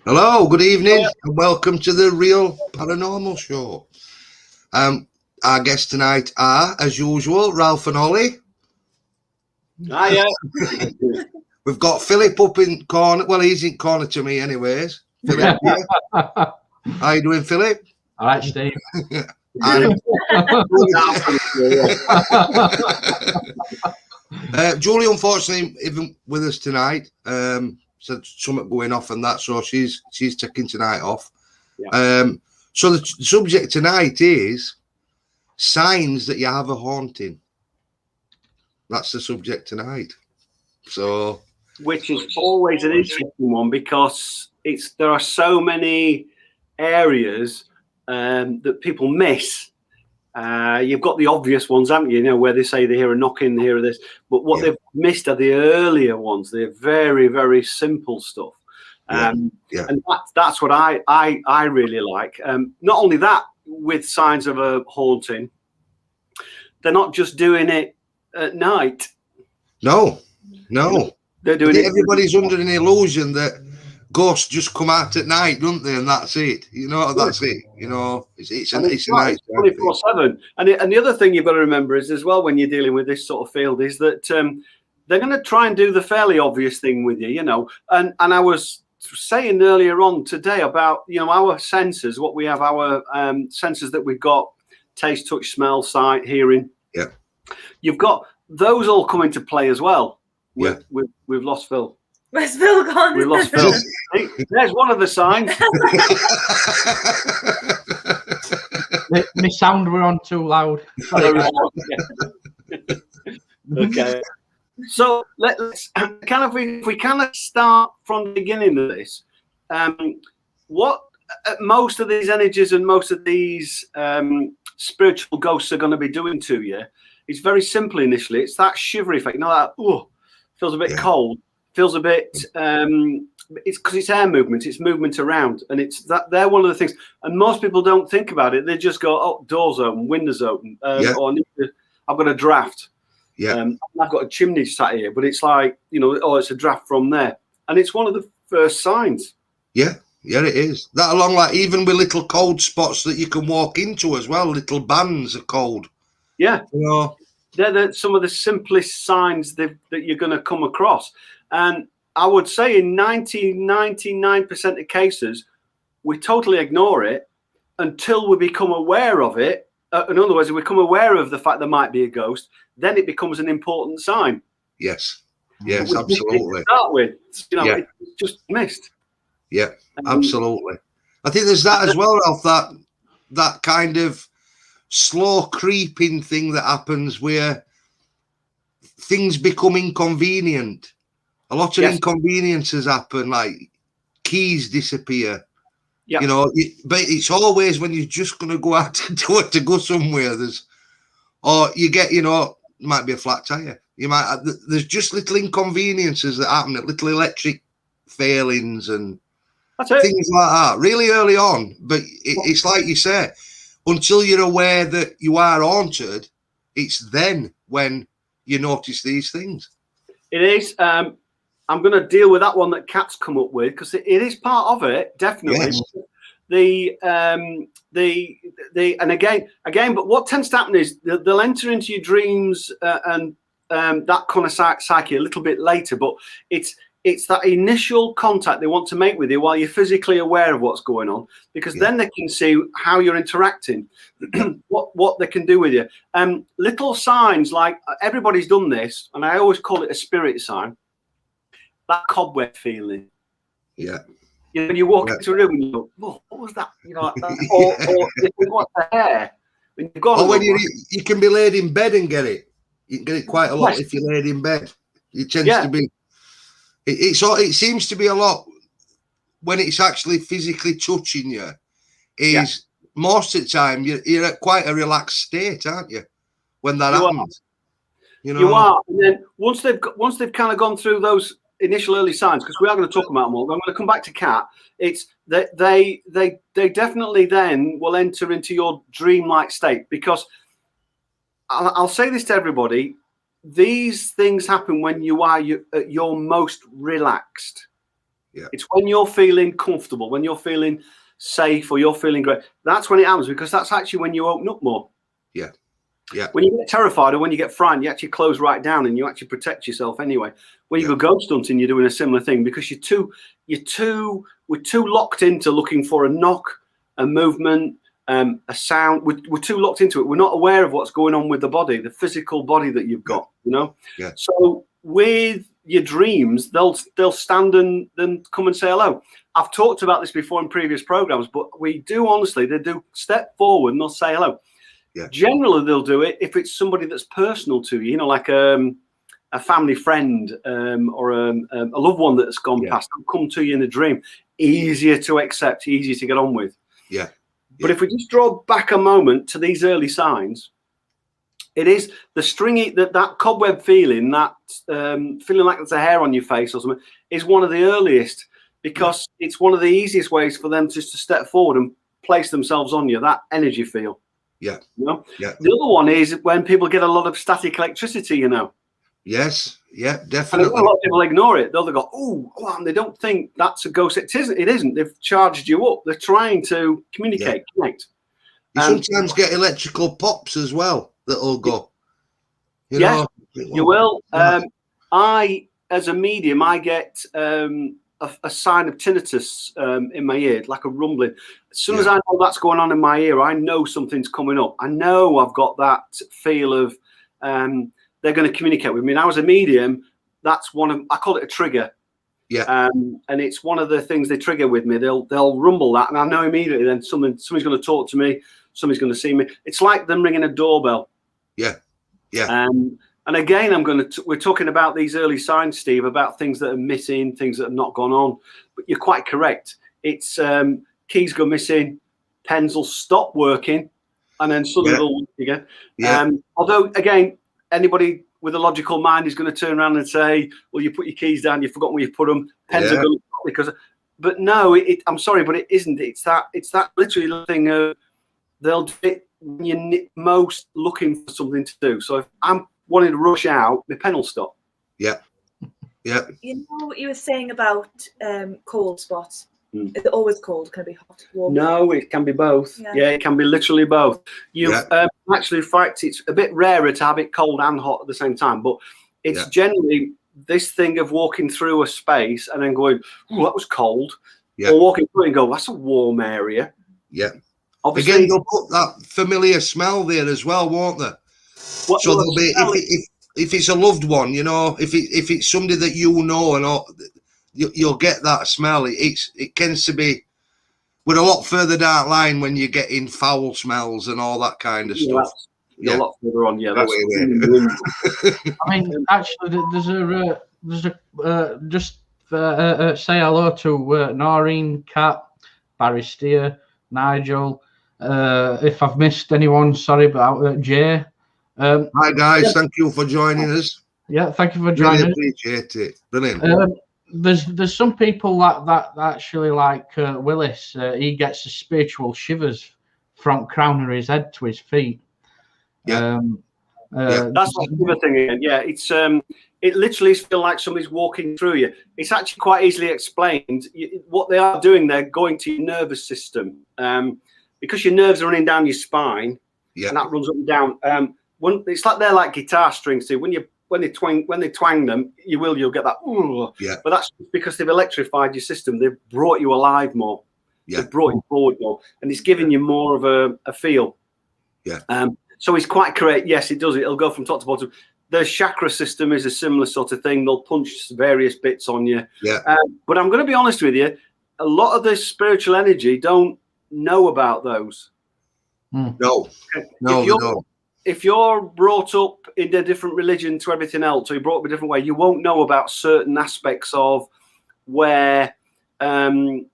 Hello, good evening, and welcome to the Real Paranormal Show. Our guests tonight are, as usual, Ralph and Ollie. Hiya. We've got Philip up in corner. Well, he's in corner to me, anyways. Philip, yeah. How you doing, Philip? All right, Steve. And Julie, unfortunately, isn't with us tonight. So something going off and that, so she's taking tonight off. Yeah. So the subject tonight is signs that you have a haunting. That's the subject tonight. So, which is always an interesting one because there are so many areas that people miss. You've got the obvious ones, haven't you? You know, where they say they hear a knocking, they hear this, but what they've missed are the earlier ones. They're very, very simple stuff. And that's what I really like. Not only that, with signs of a haunting, they're not just doing it at night. No. They're doing it. Everybody's under an illusion that ghosts just come out at night, don't they? And that's it. You know, that's it. You know, it's a night 24/7. And the other thing you've got to remember is as well when you're dealing with this sort of field is that they're going to try and do the fairly obvious thing with you, you know. And I was saying earlier on today about, you know, our senses, what we have, our senses that we've got: taste, touch, smell, sight, hearing. Yeah. You've got those all come into play as well. We've lost Phil. Where's Phil gone? We lost Phil. There's one of the signs. My sound were on too loud. Okay. So let's if we kind of start from the beginning of this. What most of these energies and most of these spiritual ghosts are going to be doing to you, it's very simple initially. It's that shivery effect. You know, that feels a bit cold, feels a bit. It's because it's air movement. It's movement around, and it's that they're one of the things. And most people don't think about it. They just go, "Oh, doors open, windows open," or "I've got a draft." Yeah. I've got a chimney sat here, but it's like, you know, it's a draft from there, and it's one of the first signs. Yeah, it is. That along like even with little cold spots that you can walk into as well, little bands of cold. Yeah, you know, they're some of the simplest signs that you're going to come across, and I would say in 99% of cases, we totally ignore it until we become aware of it. In other words, if we become aware of the fact there might be a ghost, then it becomes an important sign. Yes, absolutely. To start with, you know, it's just missed. Yeah, absolutely. I think there's that as well, Ralph, that kind of slow creeping thing that happens where things become inconvenient. A lot of inconveniences happen, like keys disappear. Yeah. You know, but it's always when you're just going to go out to go somewhere. Or you get, you know, might be a flat tire. There's just little inconveniences that happen, little electric failings and things like that, really early on. But it's like you say, until you're aware that you are haunted, it's then when you notice these things. It is. I'm going to deal with that one that Kat's come up with because it is part of it, definitely. Yes. And again, but what tends to happen is they'll enter into your dreams and that kind of psyche a little bit later. But it's that initial contact they want to make with you while you're physically aware of what's going on, because then they can see how you're interacting, what they can do with you. Little signs like everybody's done this, and I always call it a spirit sign. That cobweb feeling. Yeah. You know, when you walk into a room and you go, "Oh, what was that?" You know, like that. or you think, "What's the hair?" When you've got you can be laid in bed and get it. You can get it quite a lot if you're laid in bed. It tends to be. It seems to be a lot when it's actually physically touching you. Most of the time you're at quite a relaxed state, aren't you? When that happens, you know. You are, and then once they've kind of gone through those initial early signs, because we are going to talk about them all. I'm going to come back to Kat. It's that they definitely then will enter into your dreamlike state, because I'll say this to everybody: these things happen when you are at your most relaxed. Yeah. It's when you're feeling comfortable, when you're feeling safe, or you're feeling great. That's when it happens, because that's actually when you open up more. Yeah. Yeah. When you get terrified or when you get frightened, you actually close right down and you actually protect yourself anyway. When you go ghost hunting, you're doing a similar thing, because we're too locked into looking for a knock, a movement, a sound. We're too locked into it. We're not aware of what's going on with the body, the physical body that you've got, you know? Yeah. So with your dreams, they'll stand and then come and say hello. I've talked about this before in previous programs, but we do honestly, they do step forward and they'll say hello. Yeah. Generally, they'll do it if it's somebody that's personal to you, you know, like a family friend or a loved one that's gone past. They'll come to you in a dream. Easier to accept, easier to get on with. Yeah. But if we just draw back a moment to these early signs, it is the stringy, that cobweb feeling, that feeling like there's a hair on your face or something, is one of the earliest, because it's one of the easiest ways for them just to step forward and place themselves on you, that energy feel. Yeah. You know? Yeah. The other one is when people get a lot of static electricity, you know. Yes. Yeah, And definitely. a lot of people ignore it. They'll go, oh, and they don't think that's a ghost. It isn't. They've charged you up. They're trying to communicate, connect. You sometimes get electrical pops as well that'll go. You know, you will. I, as a medium, I get a sign of tinnitus in my ear, like a rumbling. As soon as I know that's going on in my ear, I know something's coming up. I know I've got that feel of they're going to communicate with me. And I was a medium. That's I call it a trigger. Yeah. And it's one of the things they trigger with me. They'll rumble that, and I know immediately then somebody's going to talk to me. Somebody's going to see me. It's like them ringing a doorbell. Yeah. Yeah. And again, we're talking about these early signs, Steve, about things that are missing, things that have not gone on. But you're quite correct. It's keys go missing, pens will stop working, and then suddenly they'll work again. Yeah. Although, again, anybody with a logical mind is going to turn around and say, well, you put your keys down, you've forgotten where you put them, pens are going to because. But no, I'm sorry, but it isn't. It's that literally thing of they'll do it when you're most looking for something to do. So if I'm wanting to rush out, my pen will stop. Yeah. Yeah. You know what you were saying about cold spots? Is it always cold? Can it be hot, warm? No, it can be both. Yeah, it can be literally both. Actually, in fact, it's a bit rarer to have it cold and hot at the same time, but it's generally this thing of walking through a space and then going, oh, that was cold. Yeah. Or walking through it and go, that's a warm area. Yeah. Obviously, again, they'll put that familiar smell there as well, won't they? So there'll be if it's a loved one, you know, if it's somebody that you know, and you'll get that smell. It tends to be we're a lot further down the line when you're getting foul smells and all that kind of stuff. A lot further on. Yeah, that's. I mean, actually, there's a just say hello to Noreen, Kat, Barry Steer, Nigel. If I've missed anyone, sorry about Jay. Hi guys, thank you for joining us. Yeah, thank you for joining. Really appreciate it. Brilliant. There's some people that actually like Willis. He gets the spiritual shivers from crown of his head to his feet. That's the other thing again. Yeah, it's it literally feels like somebody's walking through you. It's actually quite easily explained. What they are doing, they're going to your nervous system because your nerves are running down your spine, and that runs up and down. It's like they're like guitar strings too. When they twang them, you'll get that. Ooh. Yeah. But that's because they've electrified your system. They've brought you alive more. Yeah. They've brought you forward more, and it's giving you more of a feel. Yeah. So he's quite correct. Yes, it does. It'll go from top to bottom. The chakra system is a similar sort of thing. They'll punch various bits on you. Yeah. But I'm going to be honest with you. A lot of the spiritual energy don't know about those. No. If you're brought up in a different religion to everything else, or you're brought up a different way, you won't know about certain aspects of where to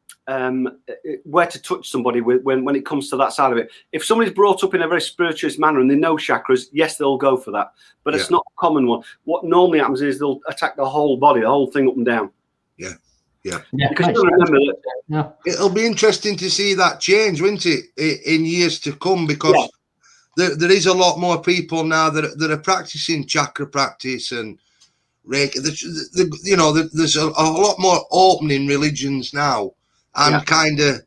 touch somebody when it comes to that side of it. If somebody's brought up in a very spirituous manner and they know chakras, yes, they'll go for that. But it's not a common one. What normally happens is they'll attack the whole body, the whole thing up and down. Yeah. Yeah. Because you remember that. It'll be interesting to see that change, won't it, in years to come, because there is a lot more people now that are practicing chakra practice and Reiki. There's a lot more opening religions now, and kind of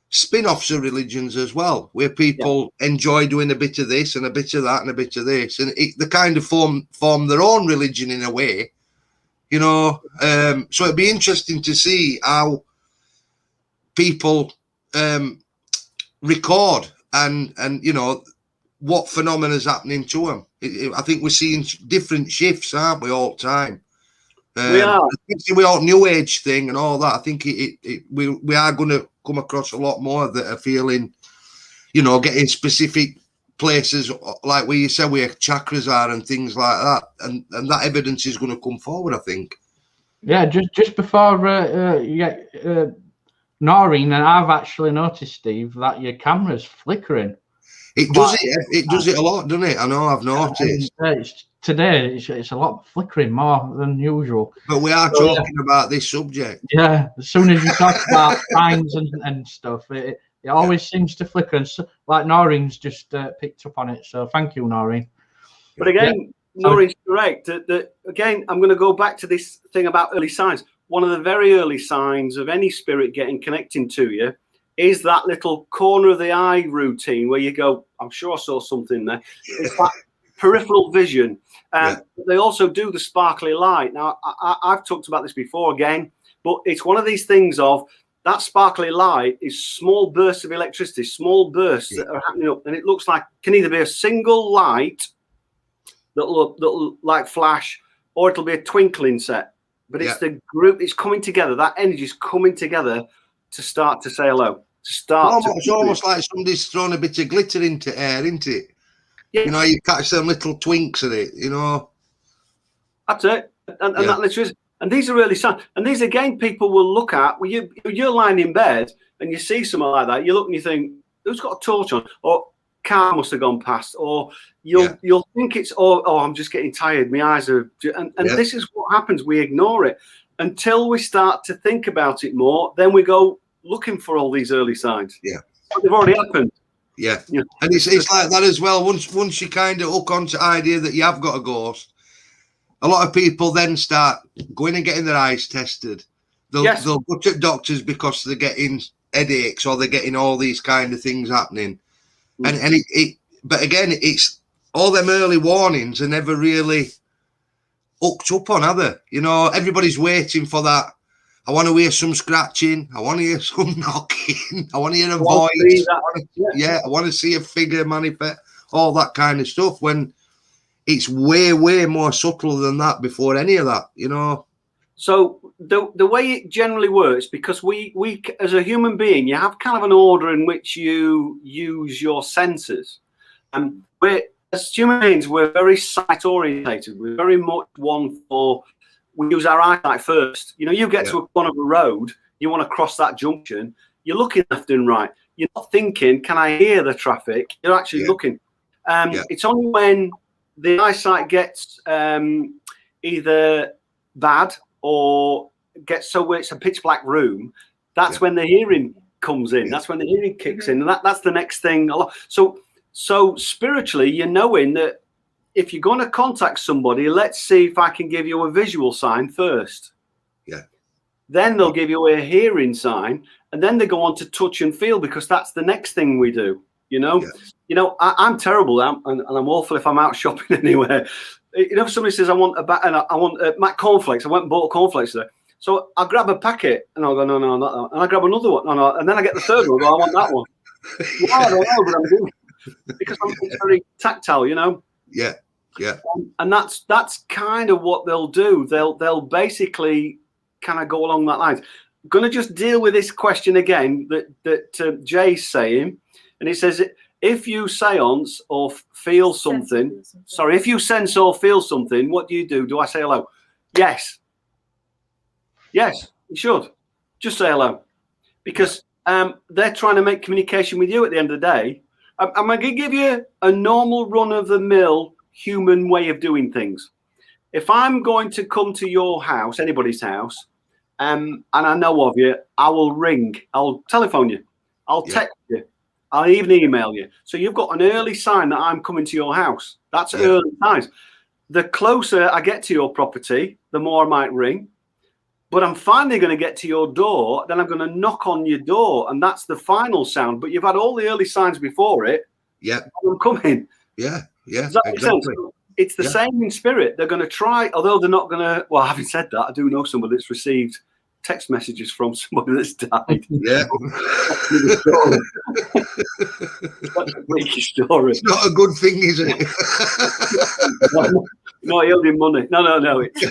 spin-offs of religions as well, where people enjoy doing a bit of this and a bit of that and a bit of this, and they kind of form their own religion in a way, So it'd be interesting to see how people record and what phenomena is happening to them. I think we're seeing different shifts, aren't we, all the time? We are. Especially with all New Age thing and all that. I think we are going to come across a lot more that are feeling, getting specific places, like where you said where chakras are and things like that. And that evidence is going to come forward, I think. Yeah, just before Noreen, and I've actually noticed, Steve, that your camera's flickering. It does it a lot, doesn't it? I know, I've noticed. Today it's a lot flickering more than usual. But we are talking about this subject. Yeah, as soon as you talk about signs and stuff, it always seems to flicker. And so, like Noreen's just picked up on it, so thank you, Noreen. But again, Noreen's correct. Again, I'm going to go back to this thing about early signs. One of the very early signs of any spirit connecting to you is that little corner of the eye routine where you go, I'm sure I saw something there. It's that peripheral vision. They also do the sparkly light. Now, I've talked about this before again, but it's one of these things of that sparkly light is small bursts of electricity, small bursts that are happening up, and it looks like can either be a single light that'll like flash, or it'll be a twinkling set. But it's the group, it's coming together. That energy is coming together to start to say hello. It's almost like somebody's thrown a bit of glitter into air, isn't it? Yeah. You catch them little twinks of it, That's it. And that literally is. And these are early signs. And these, again, people will look at, well, you're lying in bed and you see something like that. You look and you think, who's got a torch on? Or car must have gone past. Or you'll think it's, oh, I'm just getting tired. My eyes are... And this is what happens. We ignore it. Until we start to think about it more, then we go looking for all these early signs. Yeah. But they've already happened. Yeah. And it's like that as well. Once you kind of hook onto the idea that you have got a ghost, a lot of people then start going and getting their eyes tested. They'll go to doctors because they're getting headaches or they're getting all these kind of things happening. But again, it's all them early warnings are never really hooked up on, are they? Everybody's waiting for that. I want to hear some scratching. I want to hear some knocking. I want to hear a voice. I want to see a figure manifest. All that kind of stuff. When it's way, way more subtle than that before any of that, So the way it generally works, because we as a human being, you have kind of an order in which you use your senses. And as human beings, we're very sight orientated. We're very much one for... We use our eyesight first. You get to a corner of a road, you want to cross that junction, you're looking left and right. You're not thinking, can I hear the traffic? You're actually looking. It's only when the eyesight gets either bad or gets so where it's a pitch black room, that's when the hearing comes in. That's when the hearing kicks in. And that's the next thing. So spiritually, you're knowing that if you're going to contact somebody, let's see if I can give you a visual sign first. Yeah. Then they'll give you a hearing sign, and then they go on to touch and feel, because that's the next thing we do. I'm terrible, and I'm awful if I'm out shopping anywhere. If somebody says I want Mac cornflakes, I went and bought cornflakes there. So I grab a packet and I'll go, no, not that one. And I grab another one, no, and then I get the third one. I want that one. Why? I don't know, but I'm doing it because it's very tactile, Yeah. Yeah. And that's kind of what they'll do. They'll basically kind of go along that line. I'm going to just deal with this question again that Jay's saying, and it says, if you seance or feel something, if you sense or feel something, what do? Do I say hello? Yes, you should just say hello, because they're trying to make communication with you at the end of the day. I'm going to give you a normal run-of-the-mill human way of doing things. If I'm going to come to your house, anybody's house, and I know of you, I will ring, I'll telephone you, I'll text you, I'll even email you. So you've got an early sign that I'm coming to your house. That's early signs. the closer I get to your property, the more I might ring. But I'm finally going to get to your door, then I'm going to knock on your door, and that's the final sound. But you've had all the early signs before it. Yeah. I'm coming. Yeah. Yeah. Does that make sense? It's the same in spirit. They're going to try, although they're not going to. Well, having said that, I do know somebody that's received text messages from somebody that's died. Yeah. That's a freaky story. It's not a good thing, is it? No, he owed him money. No. It's,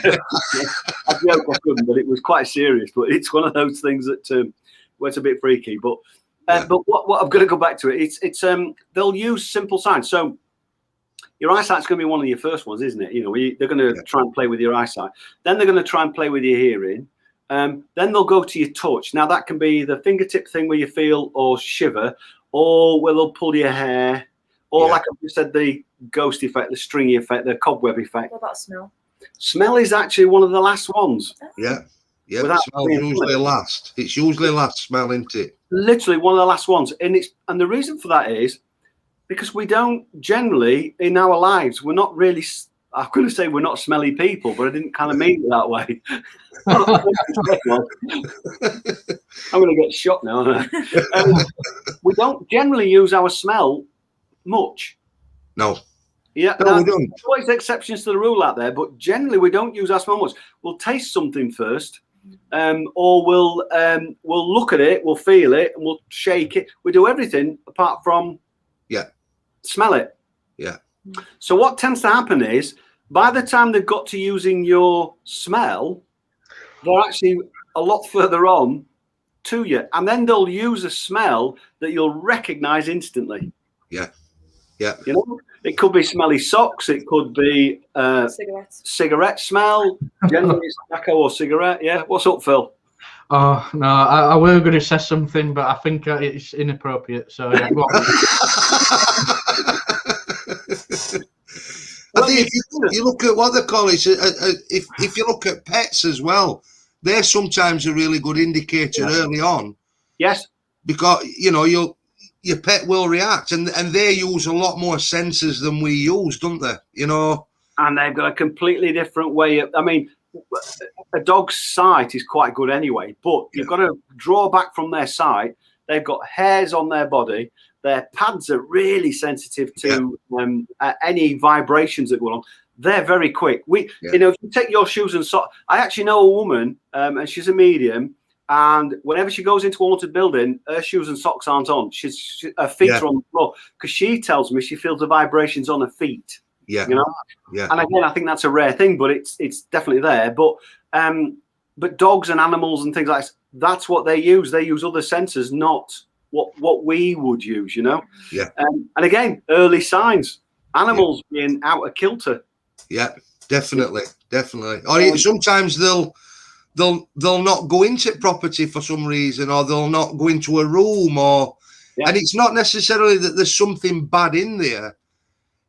I joke I couldn't, but it was quite serious. But it's one of those things that where it's a bit freaky. But but what I'm going to go back to it. It's they'll use simple signs. So your eyesight's going to be one of your first ones, isn't it? You know, they're going to try and play with your eyesight. Then they're going to try and play with your hearing. Then they'll go to your touch. Now that can be the fingertip thing where you feel or shiver, or where they'll pull your hair, or like I said, the ghost effect, the stringy effect, the cobweb effect. What about smell? Smell is actually one of the last ones. Yeah. But smell's usually last. It's usually last smell, isn't it? Literally one of the last ones. And the reason for that is because we don't generally in our lives, we're not really, I'm going to say we're not smelly people, but I didn't kind of mean it that way. I'm going to get shot now, aren't I? We don't generally use our smell much. No. Yeah, no, we don't. There's always exceptions to the rule out there, but generally we don't use our smell much. We'll taste something first, or we'll look at it, we'll feel it, and we'll shake it. We do everything apart from smell it. Yeah. So what tends to happen is by the time they've got to using your smell, they're actually a lot further on to you, and then they'll use a smell that you'll recognize instantly. Yeah. Yeah. You know, it could be smelly socks. It could be cigarette smell. Generally, it's tobacco or cigarette. Yeah. What's up, Phil? Oh no, I were going to say something, but I think it's inappropriate. So yeah, go on. I think if you look at what they call it, if you look at pets as well, they're sometimes a really good indicator early on. Yes. Because your pet will react, and they use a lot more senses than we use, don't they? You know. And they've got a completely different way of. I mean, a dog's sight is quite good anyway, but you've got to draw back from their sight. They've got hairs on their body. Their pads are really sensitive to any vibrations that go on. They're very quick. If you take your shoes and socks, I actually know a woman, and she's a medium, and whenever she goes into a haunted building, her shoes and socks aren't on. Her feet are on the floor because she tells me she feels the vibrations on her feet. Yeah, you know. Yeah. And again, I think that's a rare thing, but it's definitely there. But dogs and animals and things like that, that's what they use. They use other senses, not what we would use, you know. Yeah. And again, early signs, animals being out of kilter. Yeah, definitely. Or sometimes they'll not go into property for some reason, or they'll not go into a room, and it's not necessarily that there's something bad in there.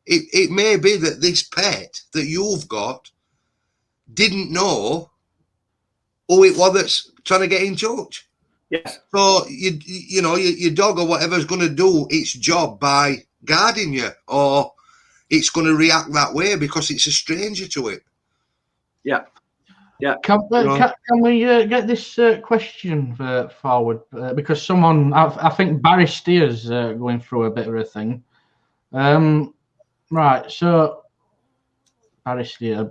It may be that this pet that you've got didn't know who it was that's trying to get in touch. Yes. So your dog or whatever is going to do its job by guarding you, or it's going to react that way because it's a stranger to it. Yeah. Yeah. Can we get this question forward? Because someone, I think Barry Steer's going through a bit of a thing. Right. So Barry Steer.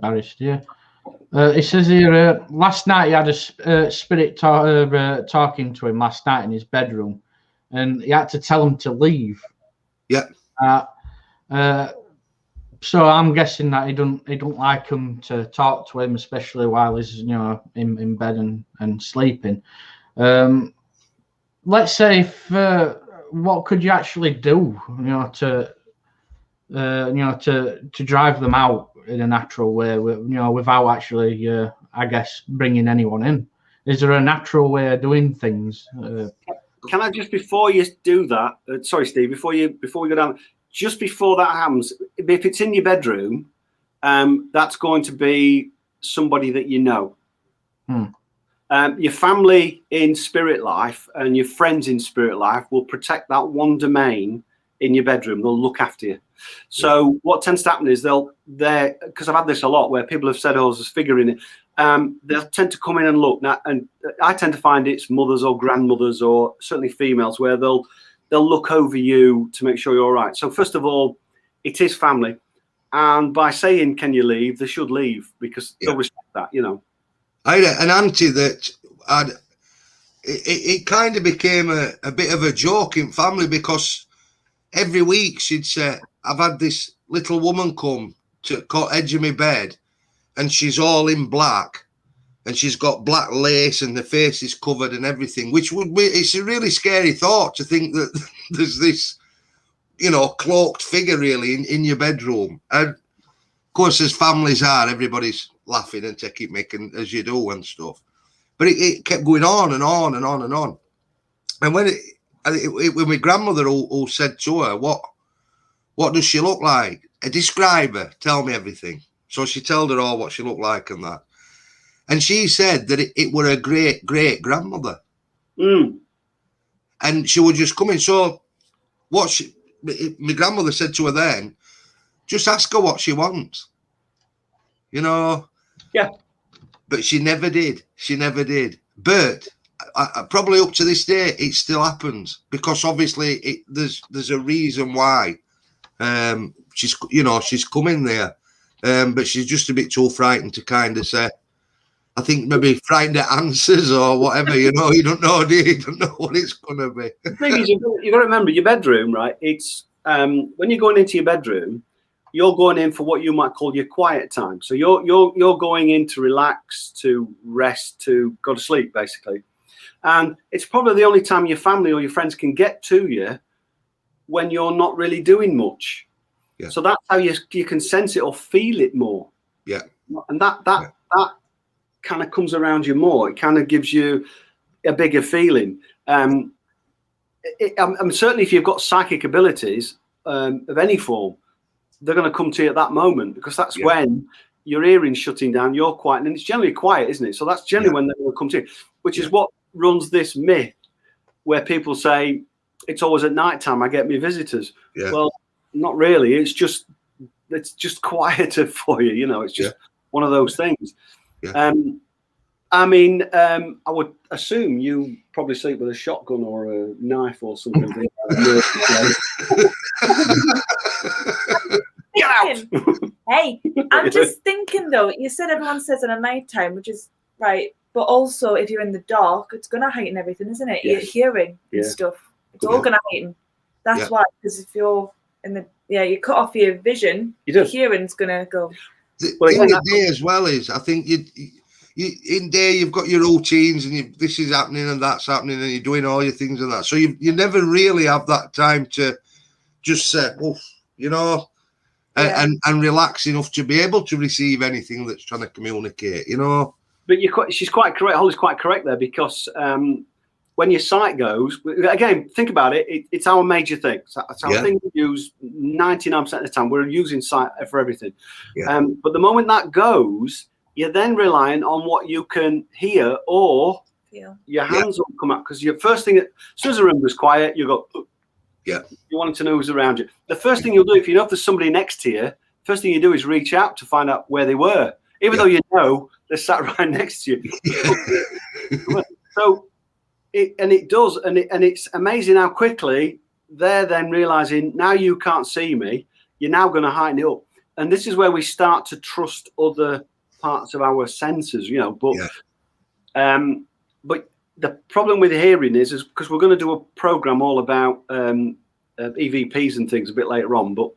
It says here, last night he had a spirit talking to him last night in his bedroom, and he had to tell him to leave. Yeah. So I'm guessing that he don't like him to talk to him, especially while he's in bed and sleeping. Let's say what could you actually do to drive them out in a natural way, without actually I guess bringing anyone in? Is there a natural way of doing things? Can I just, before you do that, sorry Steve, before we go down, just before that happens, if it's in your bedroom, that's going to be somebody that you know. Your family in spirit life and your friends in spirit life will protect that one domain in your bedroom. They'll look after you. So what tends to happen is because I've had this a lot where people have said, "Oh, there's a figure in it." They'll tend to come in and look now, and I tend to find it's mothers or grandmothers or certainly females where they'll look over you to make sure you're all right. So first of all, it is family, and by saying, "Can you leave?" they should leave because they'll respect that, you know. I had an auntie that it kind of became a bit of a joke in family because every week she'd say, "I've had this little woman come to the edge of my bed, and she's all in black, and she's got black lace, and the face is covered and everything," which would be, it's a really scary thought to think that there's this, you know, cloaked figure really in your bedroom. And of course, as families are, everybody's laughing and taking making as you do and stuff. But it kept going on and on and on and on. And when when my grandmother who said to her, what does she look like? Describe her, tell me everything. So she told her all what she looked like and that. And she said that it were a great grandmother. And she would just come in. So my grandmother said to her then, just ask her what she wants. You know? Yeah. But she never did. She never did. But probably up to this day, it still happens because obviously there's a reason why she's coming there. But she's just a bit too frightened to kind of say, I think maybe frightened at answers or whatever, you know, you don't know, do you? You don't know what it's going to be. The thing is, you've got to remember your bedroom, right? It's when you're going into your bedroom, you're going in for what you might call your quiet time. So you're going in to relax, to rest, to go to sleep, basically. And it's probably the only time your family or your friends can get to you when you're not really doing much. Yeah. So that's how you can sense it or feel it more. Yeah. And that kind of comes around you more. It kind of gives you a bigger feeling. I'm certainly if you've got psychic abilities of any form, they're going to come to you at that moment because that's when your hearing's shutting down, you're quiet, and it's generally quiet, isn't it? So that's generally when they're going to come to you, which is what runs this myth where people say it's always at night time I get me visitors. Yeah. Well, not really. It's just quieter for you, you know. It's just one of those things. Yeah. I mean, I would assume you probably sleep with a shotgun or a knife or something. Get out! Hey, I'm just thinking though, you said everyone says in a night time, which is right, but also if you're in the dark, it's going to heighten everything, isn't it? Your hearing and stuff. It's all going to heighten. That's why, because if you're in the, you cut off your vision, your hearing's going to go. Well, in the day as well is, I think you in day you've got your routines and this is happening and that's happening and you're doing all your things and that. So you never really have that time to just say, oof, you know, and relax enough to be able to receive anything that's trying to communicate, you know. But she's quite correct. Holly's quite correct there because when your sight goes, again, think about it. It's our major thing. It's our thing we use 99% of the time. We're using sight for everything. Yeah. But the moment that goes, you're then relying on what you can hear or your hands will come out. Because your first thing, as soon as the room goes quiet, you go, you want to know who's around you. The first thing you'll do, if you know if there's somebody next to you, first thing you do is reach out to find out where they were. Even though you know they're sat right next to you. So, it does, and it's amazing how quickly they're then realizing now you can't see me. You're now going to heighten it up, and this is where we start to trust other parts of our senses, you know. But the problem with hearing is because we're going to do a program all about EVPs and things a bit later on. But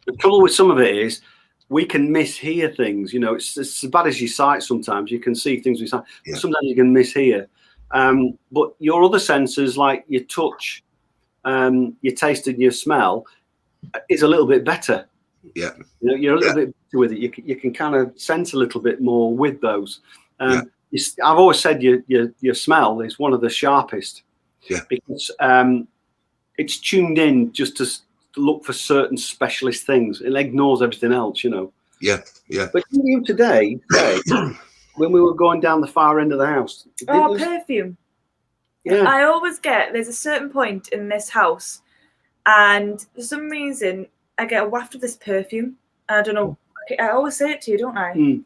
the trouble with some of it is we can mishear things. You know, it's as bad as your sight. Sometimes you can see things with sight, but sometimes you can mishear. But your other senses, like your touch, your taste, and your smell, is a little bit better. Yeah, you know, you're a little bit better with it. You can kind of sense a little bit more with those. I've always said your smell is one of the sharpest. Yeah, because it's tuned in just to look for certain specialist things. It ignores everything else, you know. Yeah. But you today, when we were going down the far end of the house. Perfume. Yeah. I always there's a certain point in this house, and for some reason, I get a waft of this perfume. I don't know. I always say it to you, don't I?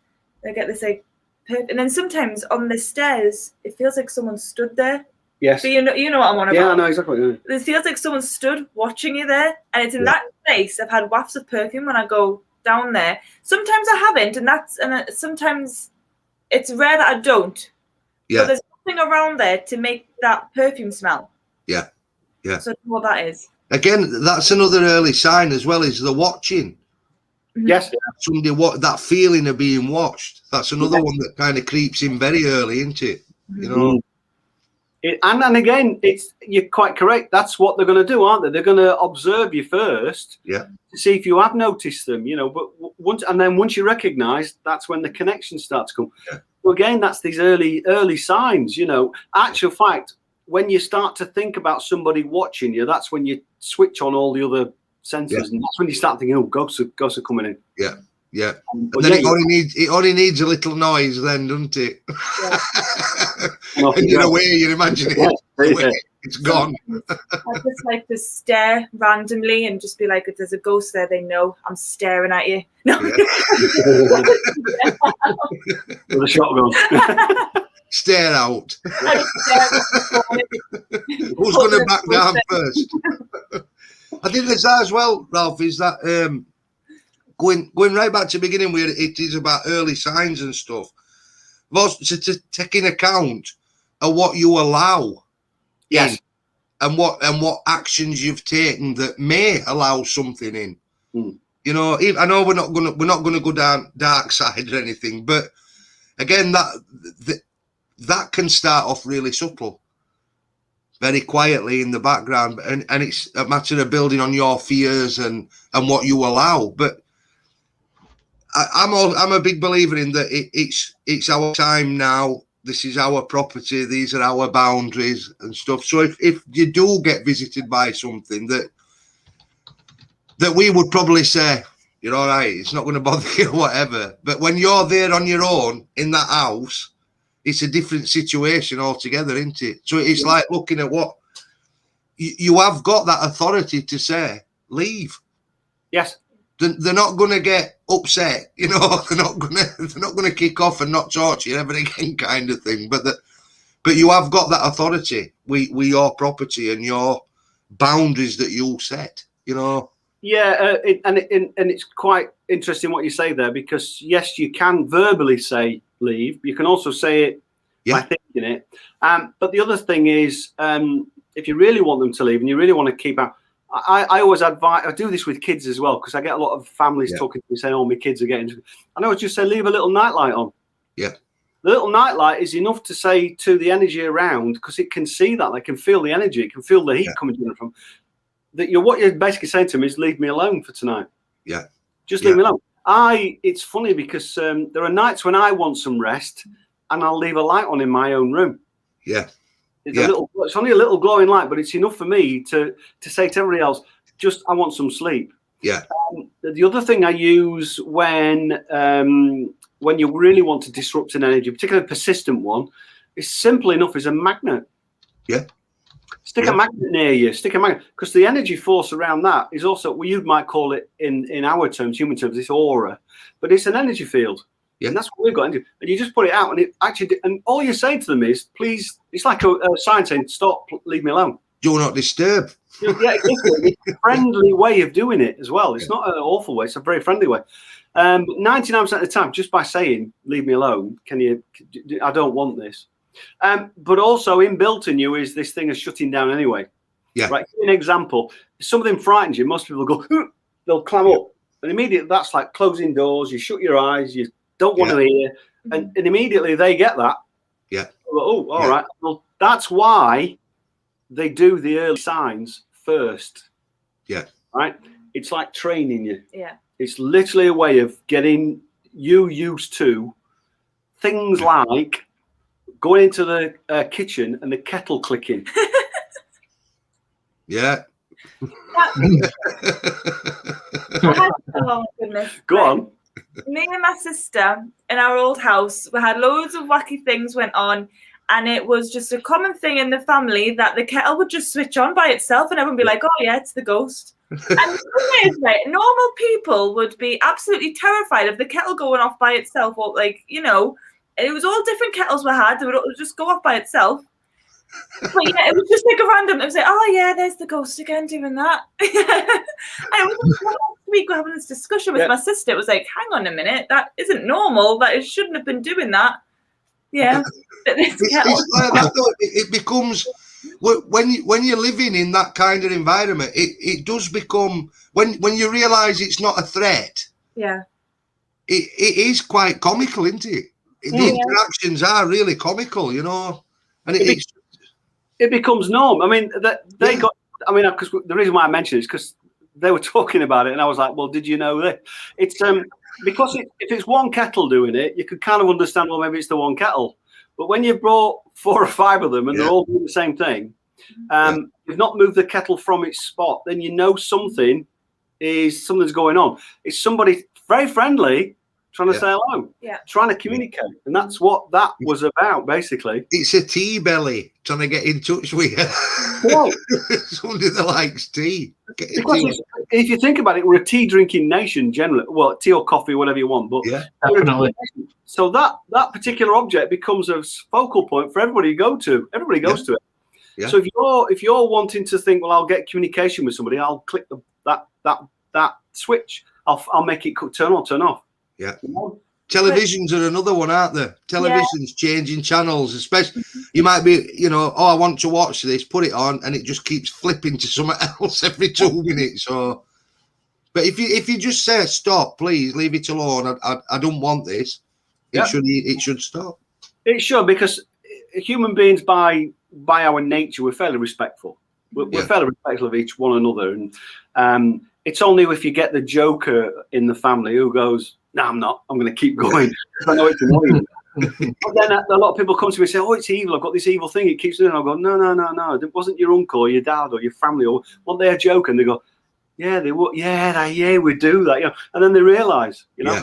I get this like perfume, and then sometimes on the stairs, it feels like someone stood there. Yes. But you know what I'm on about. Yeah, I know exactly. It feels like someone stood watching you there, and it's in that place. I've had wafts of perfume when I go down there. Sometimes I haven't, and sometimes it's rare that I don't. Yeah. But there's nothing around there to make that perfume smell. Yeah. Yeah. So I don't know what that is. Again, that's another early sign as well, is the watching. Yes. Somebody that feeling of being watched. That's another one that kind of creeps in very early, isn't it? You know. And again, you're quite correct. That's what they're going to do, aren't they? They're going to observe you first, to see if you have noticed them. You know, but once you recognise, that's when the connection starts to come. Yeah. So again, that's these early signs. You know, actual fact, when you start to think about somebody watching you, that's when you switch on all the other senses, and that's when you start thinking, "Oh, ghosts are coming in." Yeah. Yeah, and then it only needs a little noise, then, doesn't it? Yeah. And you're away, you're imagining it. It's gone. I just like to stare randomly and just be like, if there's a ghost there, they know I'm staring at you. No. With a shotgun. Stare out. Who's going to back down first? I think there's that as well, Ralph, is that going right back to the beginning where it is about early signs and stuff. Also, to take in account of what you allow. Yes. And what actions you've taken that may allow something in. You know, I know we're not gonna go down dark side or anything, but again, that can start off really subtle, very quietly in the background, and it's a matter of building on your fears and what you allow. But I'm a big believer in that it's our time now. This is our property. These are our boundaries and stuff. So if you do get visited by something that we would probably say, you're all right, it's not going to bother you or whatever. But when you're there on your own in that house, it's a different situation altogether, isn't it? So it's like looking at what you have got that authority to say, leave. Yes. They're not going to get upset, you know. They're not going to kick off and not talk to you ever again, kind of thing. But you have got that authority. We your property and your boundaries that you set, you know. Yeah, and it's quite interesting what you say there, because yes, you can verbally say leave. You can also say it by thinking it. But the other thing is, if you really want them to leave and you really want to keep out. I always advise, I do this with kids as well, because I get a lot of families talking to me saying, oh, my kids are getting, and I always just say, leave a little nightlight on. Yeah. The little nightlight is enough to say to the energy around, because it can see that, they can feel the energy, it can feel the heat coming in from, that what you're basically saying to them is, leave me alone for tonight. Yeah. Just leave me alone. It's funny because there are nights when I want some rest and I'll leave a light on in my own room. Yeah. It's only a little glowing light, but it's enough for me to say to everybody else, just, I want some sleep. Yeah. The other thing I use when you really want to disrupt an energy, particularly a persistent one, is simple enough as a magnet. Yeah. Stick a magnet near you. Stick a magnet, because the energy force around that is also, well, you might call it in our terms, human terms, this aura, but it's an energy field. Yeah. And that's what we've got into. And you just put it out, and it actually, and all you're saying to them is, please, it's like a sign saying, stop, leave me alone. Do not disturb. Yeah, it's a friendly way of doing it as well. It's not an awful way, it's a very friendly way. 99% of the time, just by saying, leave me alone, I don't want this. But also inbuilt in you is this thing of shutting down anyway. Yeah. Right. Give me an example. If something frightens you, most people go, they'll clam up. And immediately that's like closing doors, you shut your eyes, you don't want to hear, and immediately they get that. Yeah. Oh, all right. Well, that's why they do the early signs first. Yeah. Right. It's like training you. Yeah. It's literally a way of getting you used to things like going into the kitchen and the kettle clicking. Yeah. Oh goodness. Go on. Me and my sister in our old house, we had loads of wacky things went on, and it was just a common thing in the family that the kettle would just switch on by itself, and everyone would be like, "Oh yeah, it's the ghost." And the thing is, right, normal people would be absolutely terrified of the kettle going off by itself, or like, you know, it was all different kettles we had. They would just go off by itself. But yeah, it was just like a random. It was like, oh yeah, there's the ghost again doing that. And it was last week we're having this discussion with my sister. It was like, hang on a minute, that isn't normal. That it shouldn't have been doing that. Yeah, it's like that, though. It becomes when you're living in that kind of environment. It does become when you realise it's not a threat. Yeah, it is quite comical, isn't it? The interactions are really comical, you know, and it becomes norm. I mean, they got. I mean, because the reason why I mentioned it is because they were talking about it, and I was like, "Well, did you know that?" It's because if it's one kettle doing it, you could kind of understand. Well, maybe it's the one kettle. But when you've brought 4 or 5 of them and they're all doing the same thing, you've not moved the kettle from its spot, then you know something's going on. It's somebody very friendly trying to say hello, trying to communicate, and that's what that was about, basically. It's a tea belly trying to get in touch with you. Somebody that likes tea. Because if you think about it, we're a tea drinking nation generally. Well, tea or coffee, whatever you want. But definitely. So that particular object becomes a focal point for everybody to go to. Everybody goes to it. Yeah. So if you're wanting to think, well, I'll get communication with somebody, I'll click that switch. I'll make it turn on, turn off. Yeah. You know? Televisions are another one, aren't they? Television's changing channels, especially you might be, you know, oh, I want to watch this, put it on, and it just keeps flipping to something else every 2 minutes. So, but if you just say stop, please leave it alone. I don't want this. It should stop. It should, because human beings by our nature we're fairly respectful. We're fairly respectful of each one another, and it's only if you get the joker in the family who goes, no, I'm not. I'm going to keep going. I know it's annoying. But then a lot of people come to me and say, oh, it's evil. I've got this evil thing. It keeps doing it. I'll go, no. It wasn't your uncle or your dad or your family. Or weren't they a joke? And they go, yeah, they would. Yeah, we do that. You know? And then they realise, you know.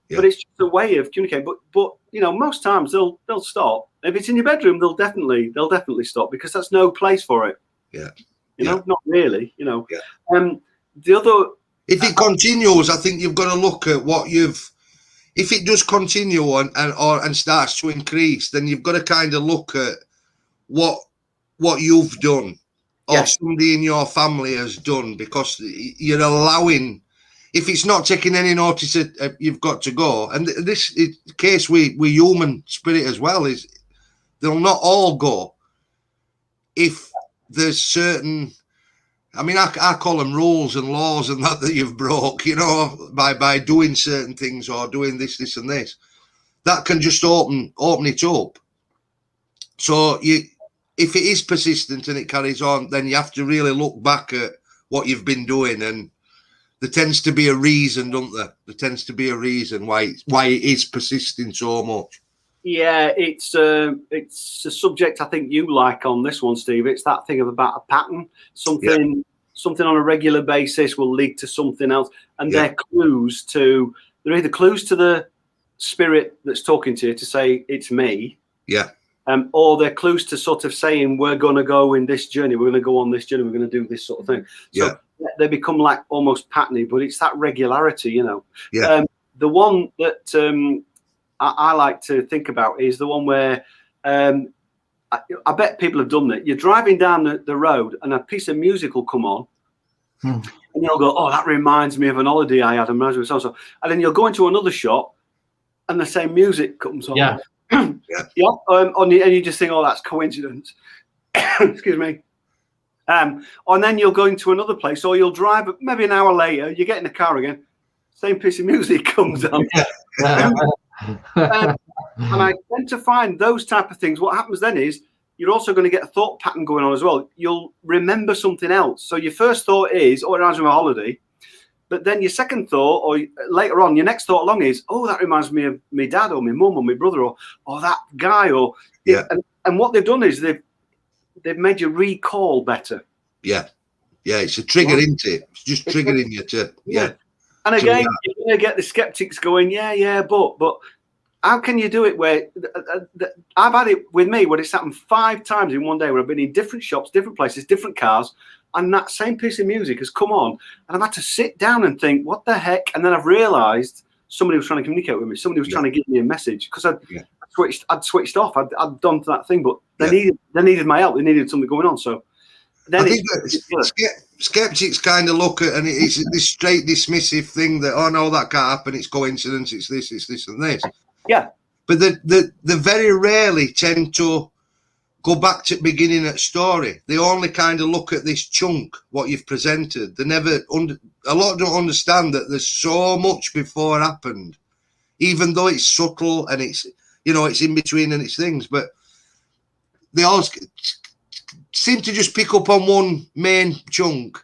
Yeah. But it's just a way of communicating. But you know, most times they'll stop. If it's in your bedroom, they'll definitely stop, because that's no place for it. Yeah. You know, not really. You know. Yeah. The other. If it continues, I think you've got to look at what you've. If it does continue and starts to increase, then you've got to kind of look at what you've done or somebody in your family has done, because you're allowing. If it's not taking any notice, you've got to go. And this case with human spirit as well is they'll not all go. If there's certain. I mean, I call them rules and laws and that you've broke, you know, by doing certain things or doing this and this. That can just open it up. So if it is persistent and it carries on, then you have to really look back at what you've been doing, and there tends to be a reason, don't there? There tends to be a reason why it is persisting so much. Yeah, it's a subject I think you like on this one, Steve. It's that thing about a pattern. Something on a regular basis will lead to something else, and they're either clues to the spirit that's talking to you to say it's me. Yeah. Or they're clues to sort of saying we're going to go in this journey. We're going to go on this journey. We're going to do this sort of thing. So they become like almost patterny, but it's that regularity, you know. Yeah. The one that I like to think about is the one where I bet people have done that. You're driving down the road and a piece of music will come on, and you'll go, "Oh, that reminds me of an holiday I had." And then you'll go into another shop, and the same music comes on. Yeah, and you just think, "Oh, that's coincidence." Excuse me. And then you'll go into another place, or you'll drive maybe an hour later. You get in the car again, same piece of music comes on. And I tend to find those type of things. What happens then is you're also going to get a thought pattern going on as well. You'll remember something else. So your first thought is, "Oh, it reminds me of a holiday," but then your second thought, or later on, your next thought along is, "Oh, that reminds me of my dad or my mum or my brother or that guy." And what they've done is they've made you recall better. Yeah, it's a trigger, isn't it? It's just triggering you to And again, you're going to get the skeptics going, but how can you do it where I've had it with me where it's happened 5 times in one day where I've been in different shops, different places, different cars. and that same piece of music has come on, and I've had to sit down and think, what the heck? And then I've realised somebody was trying to communicate with me. Somebody was trying to give me a message because I'd switched off. I'd done that thing, but they needed my help. They needed something going on. So then I think skeptics kind of look at, and it's this straight dismissive thing that, oh no, that can't happen. It's coincidence. It's this, and this. Yeah. But they very rarely tend to go back to the beginning of the story. They only kind of look at this chunk, what you've presented. They never a lot don't understand that there's so much before happened, even though it's subtle and it's, you know, it's in between and it's things. But they all seem to just pick up on one main chunk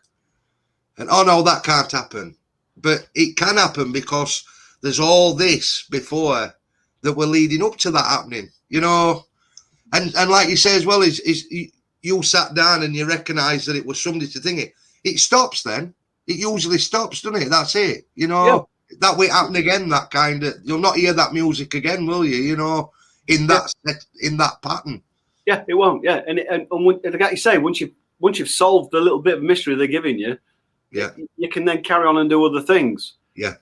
and, oh no, that can't happen. But it can happen because there's all this before that we're leading up to that happening, you know. And like you say as well, is you sat down and you recognise that it was somebody to think it. It stops then. It usually stops, doesn't it? That's it. You know, that will happen again, that kind of, you'll not hear that music again, will you? You know, in that pattern. Yeah, it won't. Yeah. And like you say, once you've solved the little bit of mystery they're giving you, you can then carry on and do other things. Yeah.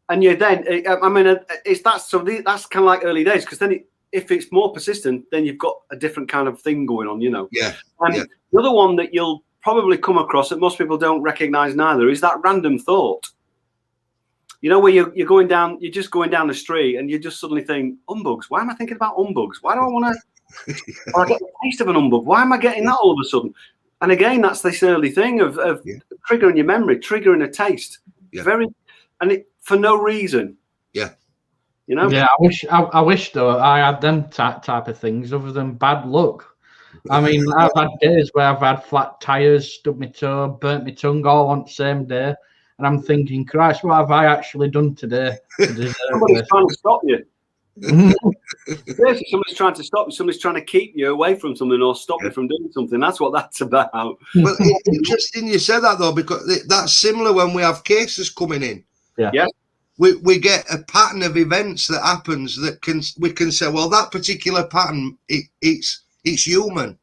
And you then, I mean, that's kind of like early days, because then if it's more persistent, then you've got a different kind of thing going on, you know. The other one that you'll probably come across that most people don't recognize neither is that random thought. You know, where you're going down, you're just going down the street and you just suddenly think, umbugs. Why am I thinking about umbugs? Why do I want to? I get the taste of an umbug. Why am I getting that all of a sudden? And again, that's this early thing of triggering your memory, triggering a taste. For no reason. You know? Yeah, I wish though I had them type of things other than bad luck. I mean, I've had days where I've had flat tires, stubbed my toe, burnt my tongue all on the same day, and I'm thinking, Christ, what have I actually done today? Somebody's trying to stop you. Seriously, somebody's trying to stop you. Somebody's trying to keep you away from something or stop you from doing something. That's what that's about. Well, it's interesting you said that though, because that's similar when we have cases coming in. Yeah. We get a pattern of events that happens that we can say, well, that particular pattern it's human.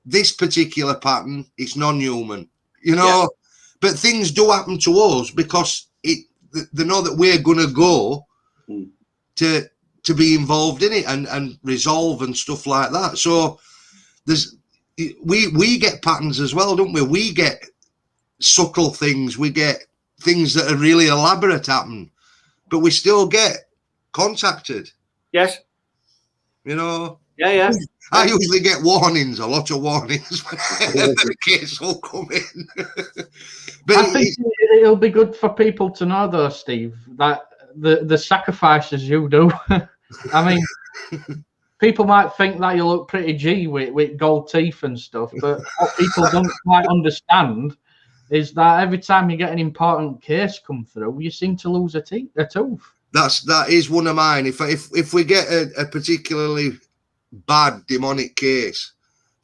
This particular pattern is non-human. You know, but things do happen to us because they know that we're going to go to be involved in it and resolve and stuff like that. So we get patterns as well, don't we? We get subtle things. We get things that are really elaborate happen. But we still get contacted. Yes. You know? Yeah. I usually get warnings, a lot of warnings when the case will come in. But I think it'll be good for people to know, though, Steve, that the sacrifices you do. I mean, people might think that you look pretty G with gold teeth and stuff, but what people don't quite understand is that every time you get an important case come through, you seem to lose a tooth. That is one of mine. If we get a particularly bad demonic case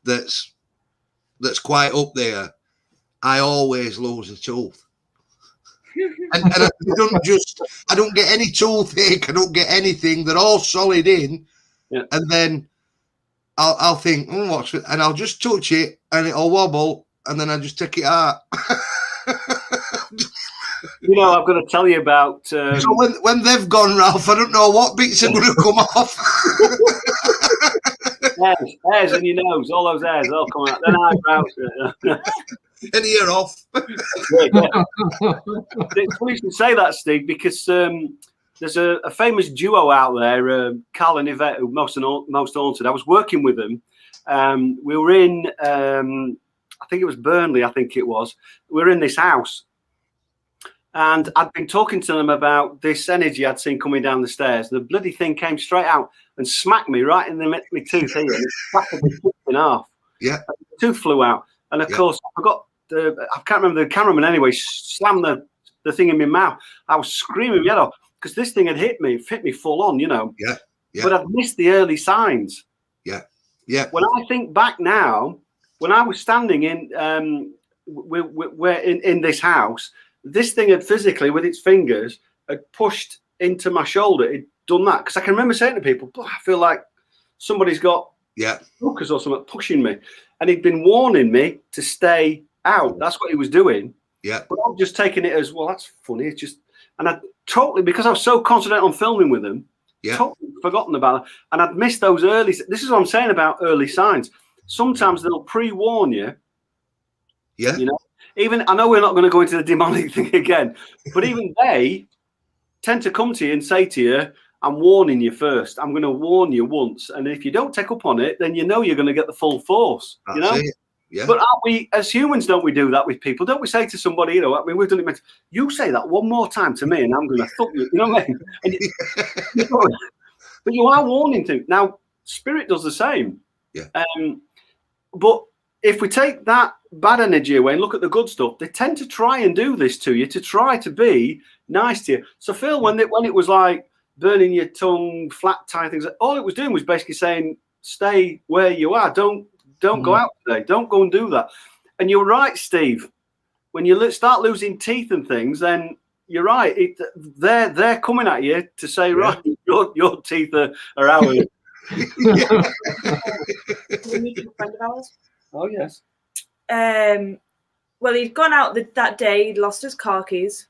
that's quite up there, I always lose a tooth. and I don't get any toothache. I don't get anything. They're all solid in, and then I'll think, and I'll just touch it, and it'll wobble. And then I just take it out. You know, I've got to tell you about. So when they've gone, Ralph, I don't know what bits are going to come off. hairs in your nose, all those hairs, all come out. Then eyebrows. And ear off. It's funny you say that, Steve, because there's a famous duo out there, Carl and Yvette, who most haunted. I was working with them. We were in. I think it was Burnley, we were in this house. And I'd been talking to them about this energy I'd seen coming down the stairs. The bloody thing came straight out and smacked me right in my tooth here. And it shattered my tooth in half. Yeah. And the tooth flew out. And of course, I can't remember the cameraman anyway, slammed the thing in my mouth. I was screaming my head off because this thing had hit me full on, you know. Yeah. But I'd missed the early signs. Yeah. When I think back now, when I was standing in this house, this thing had physically, with its fingers, had pushed into my shoulder. It'd done that. Because I can remember saying to people, I feel like somebody's got Yeah. Hookers or something pushing me. And he'd been warning me to stay out. That's what he was doing. Yeah. But I'm just taking it as, well, that's funny. It's just, and I totally, because I was so concentrated on filming with him, totally forgotten about it. And I'd missed those early, this is what I'm saying about early signs. Sometimes they'll pre-warn you. Yeah. You know, even, I know we're not going to go into the demonic thing again, but even they tend to come to you and say to you, I'm warning you first. I'm going to warn you once. And if you don't take up on it, then you know you're going to get the full force. That's you know? it. Yeah. But aren't we, as humans, don't we do that with people? Don't we say to somebody, you know, I mean, we've done it, you say that one more time to me and I'm going to thump you. You know what I mean? And but you are warning things. Now, spirit does the same. Yeah. But if we take that bad energy away and look at the good stuff, they tend to try and do this to you, to try to be nice to you. So Phil, when it was like burning your tongue, flat tire things, all it was doing was basically saying, stay where you are. Don't go out today. Don't go and do that. And you're right, Steve. When you start losing teeth and things, then you're right. They're coming at you to say, right, your teeth are ours. Oh yes. Well, he'd gone out that day. He'd lost his car keys.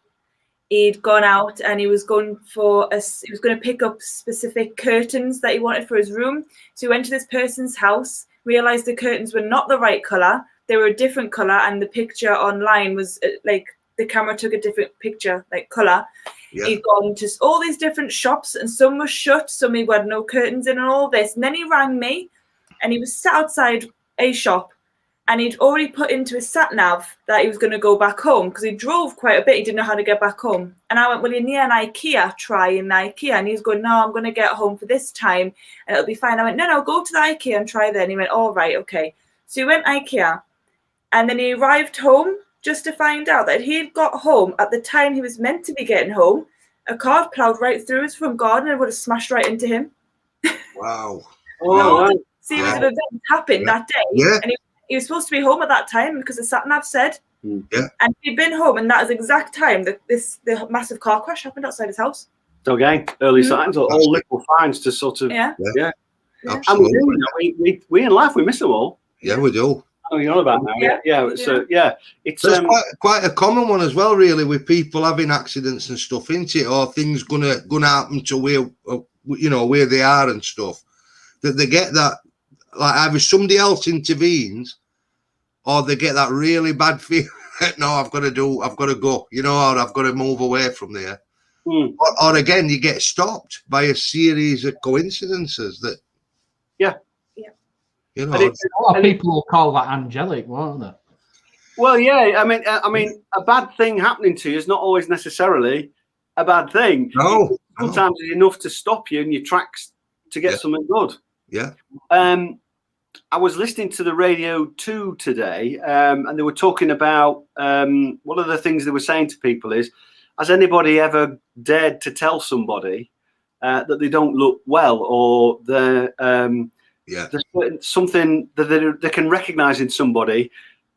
He'd gone out and he was going to pick up specific curtains that he wanted for his room. So he went to this person's house, realized the curtains were not the right color. They were a different color, and the picture online was like the camera took a different picture, like color. Yeah. He'd gone to all these different shops, and some were shut, some he had no curtains in, and all this. And then he rang me, and he was sat outside a shop, and he'd already put into his sat nav that he was going to go back home because he drove quite a bit. He didn't know how to get back home. And I went, well, you're near an IKEA, try in the IKEA. And he's going, no, I'm going to get home for this time and it'll be fine. I went, no, go to the IKEA and try there. And he went, all right, okay. So he went IKEA, and then he arrived home just to find out that he had got home at the time he was meant to be getting home. A car ploughed right through his front garden and would have smashed right into him. Wow. Series of events happened that day. Yeah. And he was supposed to be home at that time because the sat nav said. Yeah. And he'd been home, and that was the exact time that the massive car crash happened outside his house. So again, early signs, or all little signs to sort of Absolutely. And we in life we miss them all. Yeah, we do. Oh, you know about now. Yeah. So it's quite a common one as well, really, with people having accidents and stuff, isn't it? Or things gonna happen to where they are and stuff. That they get that, like either somebody else intervenes, or they get that really bad feeling that no, I've got to go, or I've got to move away from there. Or again, you get stopped by a series of coincidences that. Yeah. You know, a lot of people will call that angelic, won't they? Well, yeah. I mean, a bad thing happening to you is not always necessarily a bad thing. No. Sometimes it's enough to stop you in your tracks to get something good. Yeah. I was listening to the Radio 2 today, and they were talking about one of the things they were saying to people is, has anybody ever dared to tell somebody that they don't look well, or there's something that they can recognize in somebody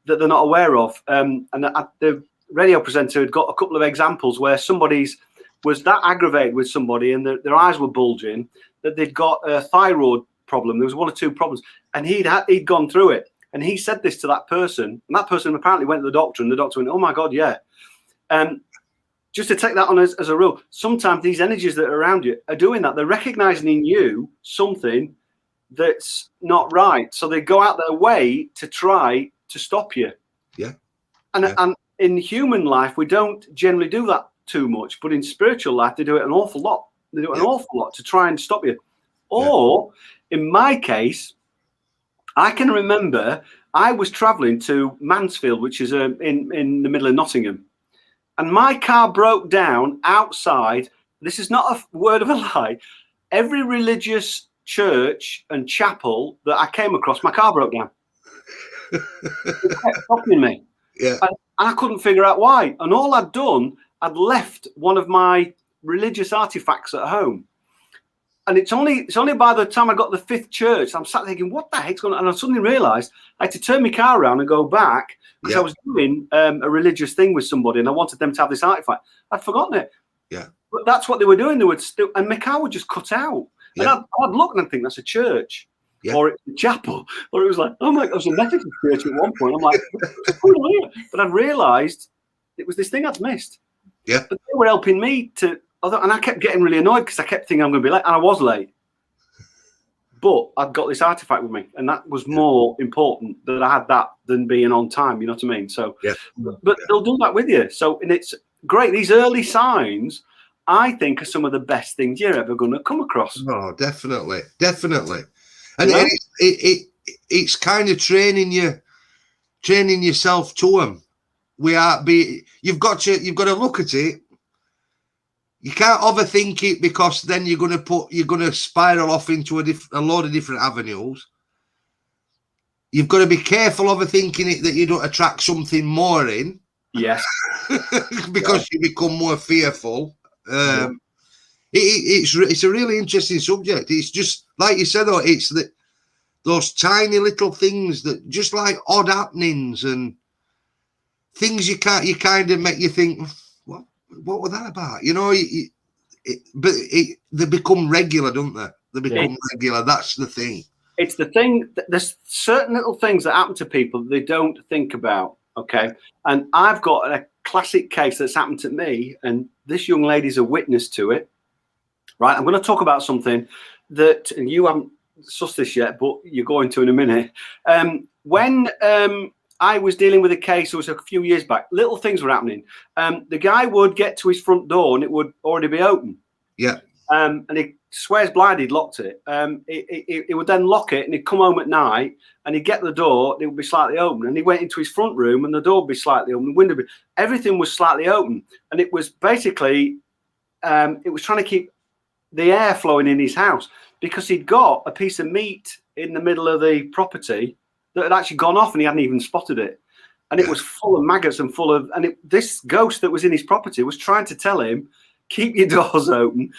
that they're not aware of? And the radio presenter had got a couple of examples where somebody's was that aggravated with somebody and their eyes were bulging that they'd got a thyroid problem. There was one or two problems, and he'd gone through it, and he said this to that person, and that person apparently went to the doctor, and the doctor went, oh my god, yeah. Just to take that on as a rule, sometimes these energies that are around you are doing that. They're recognizing in you something that's not right, so they go out their way to try to stop you. And in human life we don't generally do that too much, but in spiritual life they do it an awful lot. They do it an awful lot to try and stop you. Or in my case, I can remember I was traveling to Mansfield, which is in the middle of Nottingham, and my car broke down outside. This is not a word of a lie. Every religious church and chapel that I came across, my car broke down. It kept stopping me. Yeah. And I couldn't figure out why. And all I'd done, I'd left one of my religious artifacts at home. And it's only by the time I got the fifth church, I'm sat thinking, what the heck's going on? And I suddenly realised I had to turn my car around and go back because I was doing a religious thing with somebody and I wanted them to have this artifact. I'd forgotten it. Yeah. But that's what they were doing. They would still, and my car would just cut out. And I'd look and I'd think that's a church. or it's the chapel, or it was like, oh my, I was a Methodist church at one point. I'm like, but I realised it was this thing I'd missed. Yeah. But they were helping me to, and I kept getting really annoyed because I kept thinking I'm going to be late, and I was late. But I'd got this artifact with me, and that was more important that I had that than being on time. You know what I mean? So, but they'll do that with you. So, and it's great. These early signs, I think, are some of the best things you're ever going to come across. Oh, definitely. And it's kind of training yourself to them. You've got to look at it. You can't overthink it, because then you're going to spiral off into a load of different avenues. You've got to be careful overthinking it, that you don't attract something more in. Yes. Because you become more fearful. It's a really interesting subject. It's just like you said, though, it's those tiny little things that just like odd happenings and things you kind of make you think, what was that about? You know, they become regular, don't they? They become regular. That's the thing. It's the thing. There's certain little things that happen to people that they don't think about. Okay. And I've got a classic case that's happened to me, and this young lady's a witness to it. Right. I'm going to talk about something that, and you haven't sussed this yet, but you're going to in a minute. When I was dealing with a case, it was a few years back, little things were happening. The guy would get to his front door and it would already be open. Yeah. And he swears blind he'd locked it. He would then lock it, and he'd come home at night and he'd get the door, it would be slightly open. And he went into his front room and the door would be slightly open, the window would be, everything was slightly open. And it was basically, it was trying to keep the air flowing in his house, because he'd got a piece of meat in the middle of the property that had actually gone off and he hadn't even spotted it. And it was full of maggots and this ghost that was in his property was trying to tell him, keep your doors open,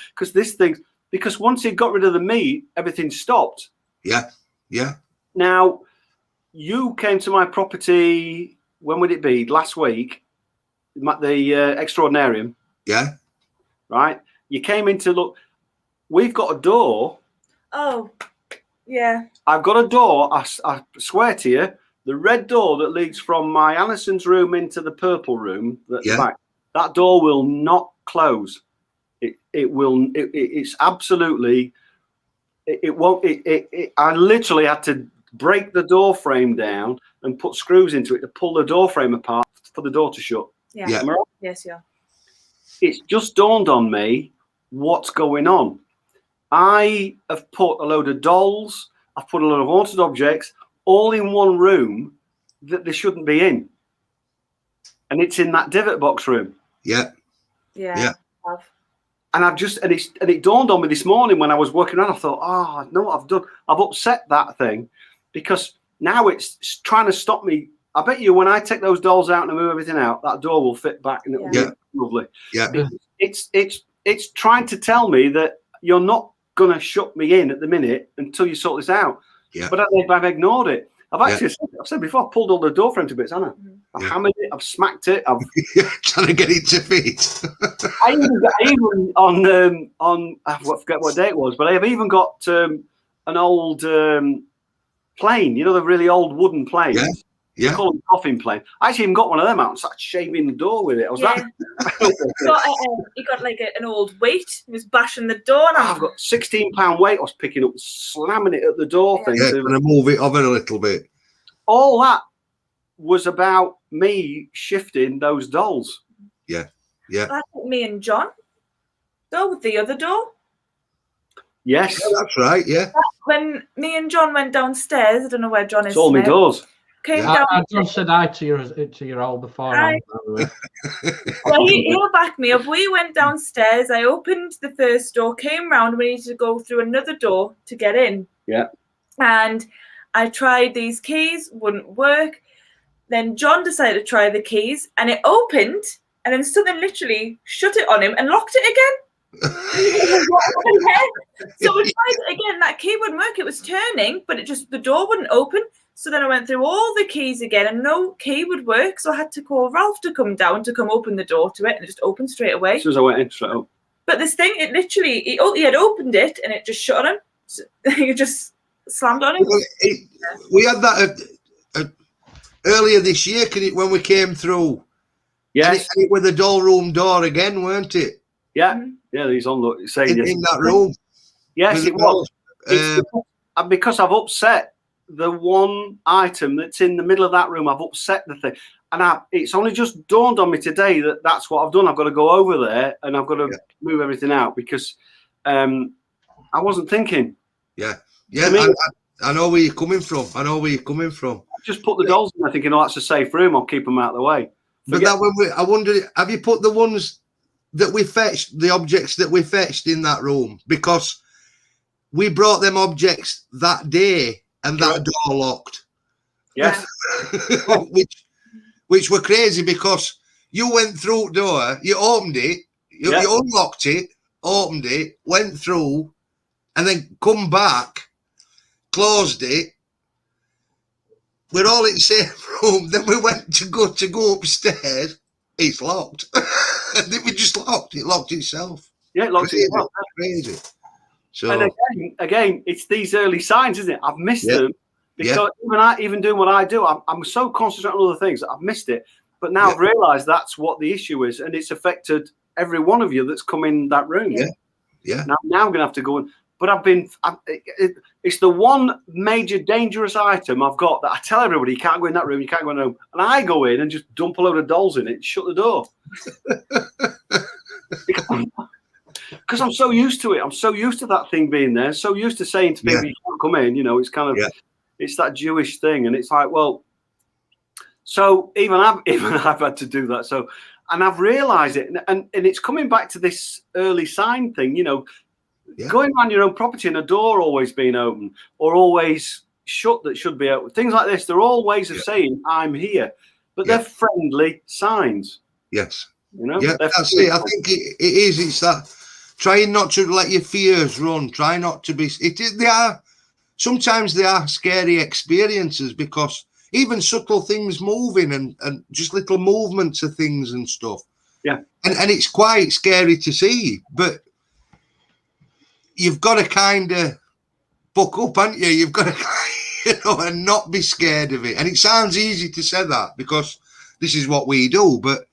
because once he got rid of the meat, everything stopped. Yeah. Yeah. Now, you came to my property, when would it be? Last week, the Extraordinarium. Yeah. Right? You came in to look. We've got a door. Oh, yeah. I've got a door, I swear to you, the red door that leads from my Allison's room into the purple room, back, that door will not close. It's absolutely, it won't, I literally had to break the door frame down and put screws into it to pull the door frame apart for the door to shut. Yeah. Right? Yes, yeah. It's just dawned on me what's going on. I have put a load of dolls, I've put a load of haunted objects all in one room that they shouldn't be in. And it's in that divot box room. Yeah. Yeah. And it dawned on me this morning when I was working around. I thought, I know what I've done. I've upset that thing, because now it's trying to stop me. I bet you when I take those dolls out and I move everything out, that door will fit back and it will be lovely. Yeah. It's trying to tell me that you're not going to shut me in at the minute until you sort this out. Yeah. But I've ignored it. I've said before, I've pulled all the door frame to bits, haven't I? I've hammered it, I've smacked it. I've trying to get it to fit. I even on I forget what day it was, but I've even got an old plane, you know, the really old wooden planes. Yeah. Yeah. They call them coffin plane. I actually even got one of them out and started shaving the door with it. I was he got like an old weight. He was bashing the door. And I've got 16-pound weight. I was picking up, slamming it at the door thing. Yeah, and move it over a little bit. All that was about me shifting those dolls. Yeah, yeah. That's me and John. Though with the other door. Yes, that's right. Yeah. When me and John went downstairs, I don't know where John is. It's all my doors. I just said hi to your old before. Well, he'll back me up. We went downstairs. I opened the first door, came round. We needed to go through another door to get in. Yeah. And I tried these keys, wouldn't work. Then John decided to try the keys, and it opened, and then something literally shut it on him and locked it again. So we tried it again. That key wouldn't work. It was turning, but the door wouldn't open. So then I went through all the keys again, and no key would work. So I had to call Ralph to come down to come open the door to it, and it just opened straight away. As soon as I went in, straight up. But this thing, it literally, he had opened it, and it just shut on him. So slammed on it. We had that earlier this year, when we came through. Yes. And it was the doll room door again, weren't it? Yeah. Yeah, he's on saying in that room. Yes, it was. Because I've upset the one item that's in the middle of that room. I've upset the thing. And it's only just dawned on me today that that's what I've done. I've got to go over there and I've got to move everything out because I wasn't thinking. Yeah. Yeah, I know where you're coming from. Just put the dolls in there thinking, oh, that's a safe room. I'll keep them out of the way. But that I wonder, have you put the ones that we fetched, the objects that we fetched in that room? Because we brought them objects that day and that door locked. Yes. which were crazy because you went through the door, you opened it, you unlocked it, opened it, went through, and then come back, closed it. We're all in the same room. Then we went to go upstairs. It's locked. And then we just locked. It locked itself. Yeah, it locked itself. Crazy. So, and again, it's these early signs, isn't it? I've missed them because even doing what I do, I'm so concentrating on other things that I've missed it. But now I've realised that's what the issue is, and it's affected every one of you that's come in that room. Yeah. Now I'm going to have to go and. But it's the one major dangerous item I've got that I tell everybody, you can't go in that room, you can't go in that room. And I go in and just dump a load of dolls in it and shut the door. Because I'm so used to it. I'm so used to that thing being there. So used to saying to people, you can't come in. You know, it's kind of, it's that Jewish thing. And it's like, well, so even I've had to do that. So, and I've realised it. And it's coming back to this early sign thing, you know, going around your own property and a door always being open or always shut that should be open. Things like this, they're all ways of saying I'm here, but they're friendly signs. Yes. You know? Yeah, that's it. I think it is. It's that trying not to let your fears run. Try not to be. Sometimes they are scary experiences because even subtle things moving and just little movements of things and stuff. Yeah. And it's quite scary to see, but you've got to kind of buck up, haven't you? You've got to, and not be scared of it. And it sounds easy to say that because this is what we do. But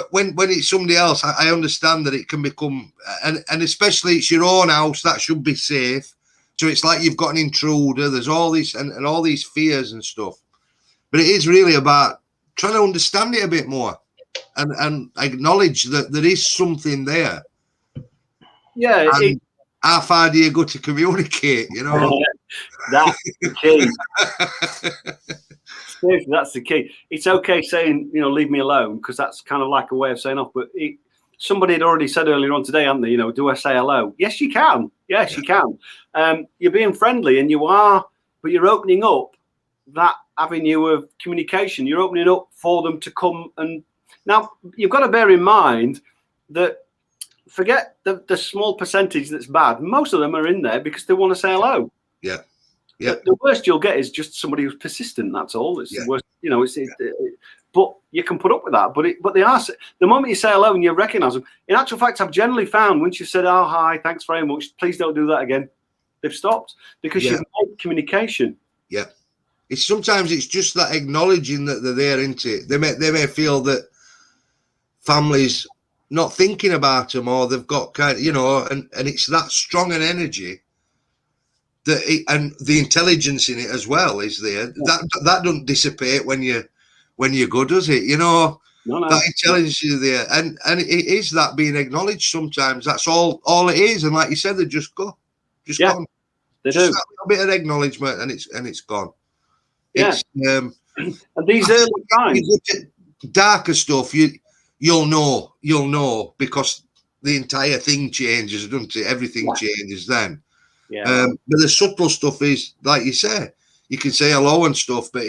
when it's somebody else, I understand that it can become, and especially it's your own house, that should be safe. So it's like you've got an intruder. There's all this and all these fears and stuff. But it is really about trying to understand it a bit more and acknowledge that there is something there. Yeah. How far do you go to communicate? You know, that's the key. Seriously, that's the key. It's okay saying, you know, leave me alone because that's kind of like a way of saying off. But somebody had already said earlier on today, hadn't they? You know, do I say hello? Yes, you can. Yes, you can. You're being friendly, and you are, but you're opening up that avenue of communication. You're opening up for them to come and. Now you've got to bear in mind that. Forget the small percentage that's bad. Most of them are in there because they want to say hello. Yeah. The worst you'll get is just somebody who's persistent. That's all. It's the worst. You know. But you can put up with that. But they are. The moment you say hello and you recognise them. In actual fact, I've generally found once you've said, "Oh hi, thanks very much. Please don't do that again," they've stopped because you've made communication. Yeah. Sometimes it's just that acknowledging that they're there, isn't it? They may feel that families. Not thinking about them, or they've got kind of, you know, and it's that strong an energy that and the intelligence in it as well is there. That doesn't dissipate when you're good, does it? You know, no. That intelligence is there, and it is that being acknowledged. Sometimes that's all it is, and like you said, they just gone. They do. A little bit of acknowledgement, and it's gone. Yeah. And these early signs, darker stuff, You'll know because the entire thing changes, doesn't it? Everything changes then. Yeah. But the subtle stuff is, like you say, you can say hello and stuff, but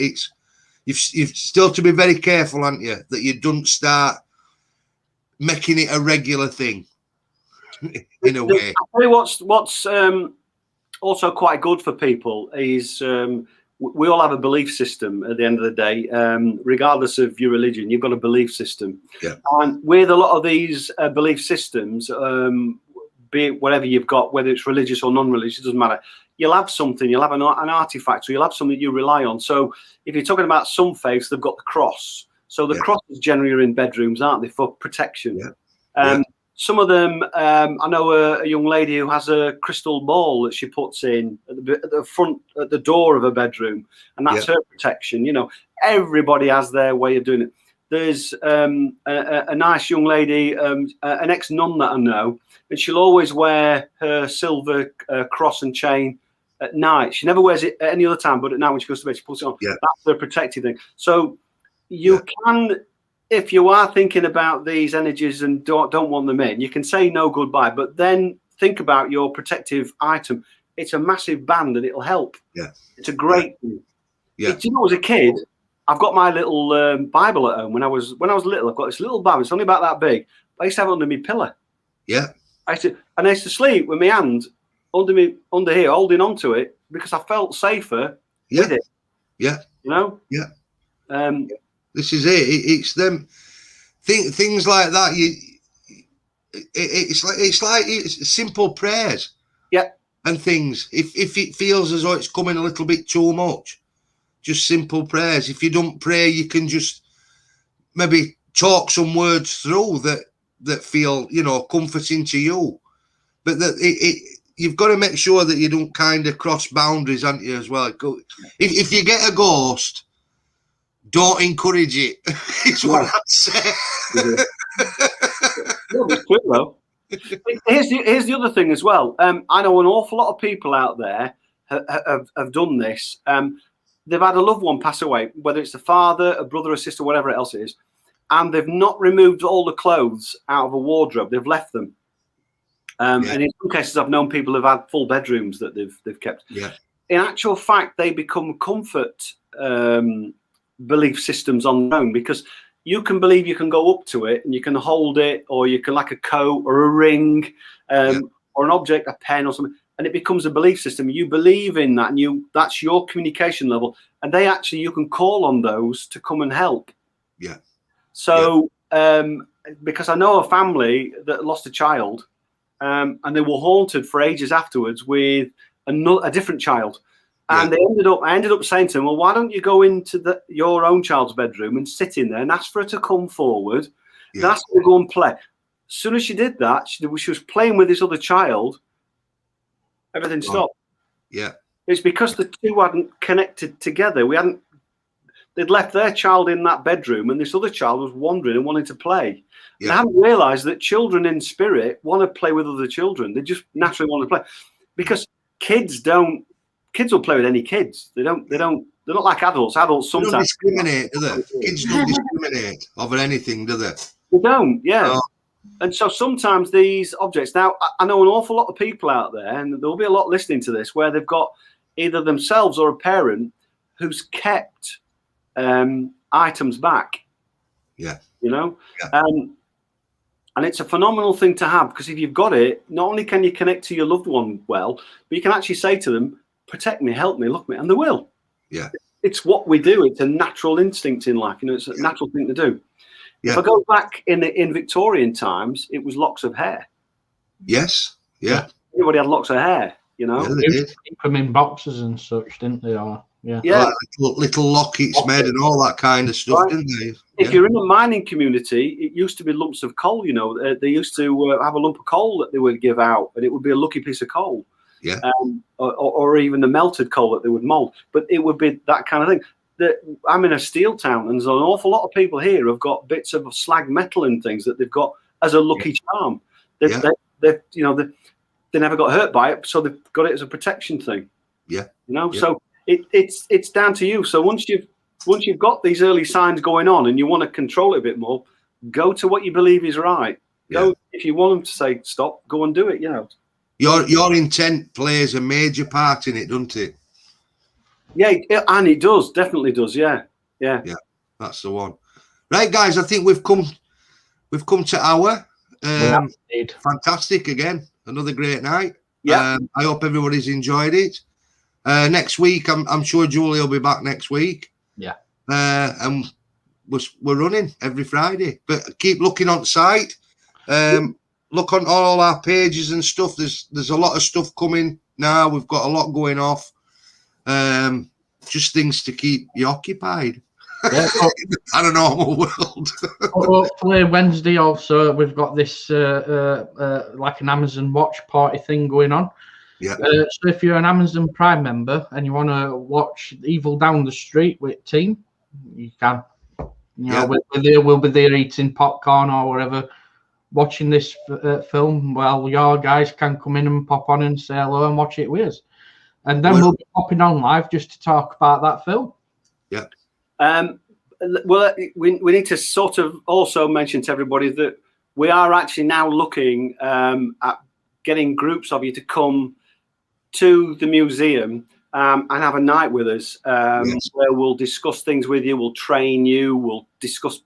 you've still to be very careful, aren't you, that you don't start making it a regular thing in a way. I tell you what's also quite good for people is we all have a belief system at the end of the day, regardless of your religion. You've got a belief system. Yeah. And with a lot of these belief systems, be it whatever you've got, whether it's religious or non-religious, it doesn't matter. You'll have something, you'll have an artifact, or you'll have something you rely on. So if you're talking about some faiths, they've got the cross. So the crosses generally are in bedrooms, aren't they, for protection? Some of them, I know a young lady who has a crystal ball that she puts in at the front, at the door of her bedroom, and that's her protection. You know, everybody has their way of doing it. There's a nice young lady, an ex-nun that I know, and she'll always wear her silver cross and chain at night. She never wears it at any other time, but at night when she goes to bed, she puts it on. That's her protective thing. So you can, if you are thinking about these energies and don't want them in, you can say no goodbye, but then think about your protective item. It's a massive band and it'll help. It's a great thing. You know, as a kid, I've got my little Bible at home. When I was little, I've got this little Bible. It's only about that big. I used to have it under my pillow. I used to sleep with my hand under here, holding on to it because I felt safer with it. You know. This is it. It's them things like that. It's like simple prayers. And things. If it feels as though it's coming a little bit too much, just simple prayers. If you don't pray, you can just maybe talk some words through that feel, you know, comforting to you. But that you've got to make sure that you don't kind of cross boundaries, haven't you, as well? If you get a ghost, don't encourage it. It's what I'd say. It's true, though. Here's the other thing as well. I know an awful lot of people out there have done this. They've had a loved one pass away, whether it's a father, a brother, a sister, whatever else it is, and they've not removed all the clothes out of a wardrobe. They've left them. And in some cases, I've known people who've had full bedrooms that they've kept. In actual fact, they become comfort belief systems on their own, because you can believe you can go up to it and you can hold it, or you can, like a coat or a ring, or an object, a pen or something, and it becomes a belief system. You believe in that, and that's your communication level, and you can call on those to come and help. So because I know a family that lost a child, and they were haunted for ages afterwards with a different child. And I ended up saying to them, well, why don't you go into your own child's bedroom and sit in there and ask for her to come forward, and ask her to go and play. As soon as she did that, she was playing with this other child, everything stopped. It's because the two hadn't connected together. They'd left their child in that bedroom, and this other child was wandering and wanting to play. They hadn't realized that children in spirit want to play with other children. They just naturally want to play, because kids will play with any kids. They're not like adults. Adults sometimes don't discriminate, do they? Kids don't discriminate over anything, do they? They don't, And so sometimes these objects, now I know an awful lot of people out there, and there'll be a lot listening to this, where they've got either themselves or a parent who's kept items back. You know? And it's a phenomenal thing to have, because if you've got it, not only can you connect to your loved one well, but you can actually say to them, protect me, help me, look me, and they will. It's what we do. It's a natural instinct in life. You know, it's a natural thing to do. If I go back in Victorian times, it was locks of hair. Everybody had locks of hair, you know. They did. Keep them in boxes and such, didn't they? Or like little lockets made and all that kind of stuff, didn't they? If you're in the mining community, it used to be lumps of coal. You know, they used to have a lump of coal that they would give out, and it would be a lucky piece of coal. Or even the melted coal that they would mold, but it would be that kind of thing. I'm in a steel town, and there's an awful lot of people here who've got bits of slag metal and things that they've got as a lucky charm. They never got hurt by it, so they've got it as a protection thing. So it's down to you. So once you've got these early signs going on and you want to control it a bit more, go to what you believe is right. Go if you want them to say stop, go and do it. You know. Your intent plays a major part in it, doesn't it? And it does, definitely does. Yeah, that's the one. Right, guys, I think we've come to our fantastic again. Another great night. I hope everybody's enjoyed it. Next week, I'm sure Julie will be back next week. And we're running every Friday, but keep looking on site. look on all our pages and stuff. There's a lot of stuff coming now. We've got a lot going off. Just things to keep you occupied. Yeah, in the paranormal world. Hopefully Wednesday also we've got this like an Amazon Watch Party thing going on. Yeah. So if you're an Amazon Prime member and you want to watch Evil Down the Street with team, you can. You know, we'll be there eating popcorn or whatever, watching this film. Well, your guys can come in and pop on and say hello and watch it with us, and then we'll be popping on live just to talk about that film. Yeah. Well, we need to sort of also mention to everybody that we are actually now looking at getting groups of you to come to the museum and have a night with us, where we'll discuss things with you. We'll train you. We'll discuss.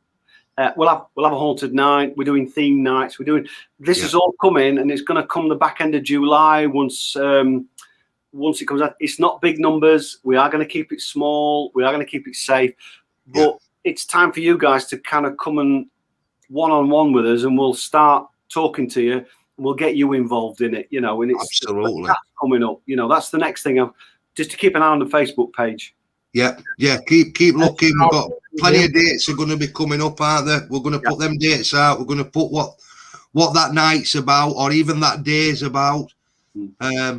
We'll have a haunted night. We're doing theme nights. We're doing this is all coming, and it's going to come the back end of July once it comes out. It's not big numbers. We are going to keep it small. We are going to keep it safe. But it's time for you guys to kind of come and one-on-one with us, and we'll start talking to you. And we'll get you involved in it, you know. And it's absolutely that's coming up. You know, that's the next thing. Just to keep an eye on the Facebook page. Yeah. Keep looking. We've got plenty of dates are going to be coming up, aren't there? We're going to put them dates out. We're going to put what that night's about, or even that day's about.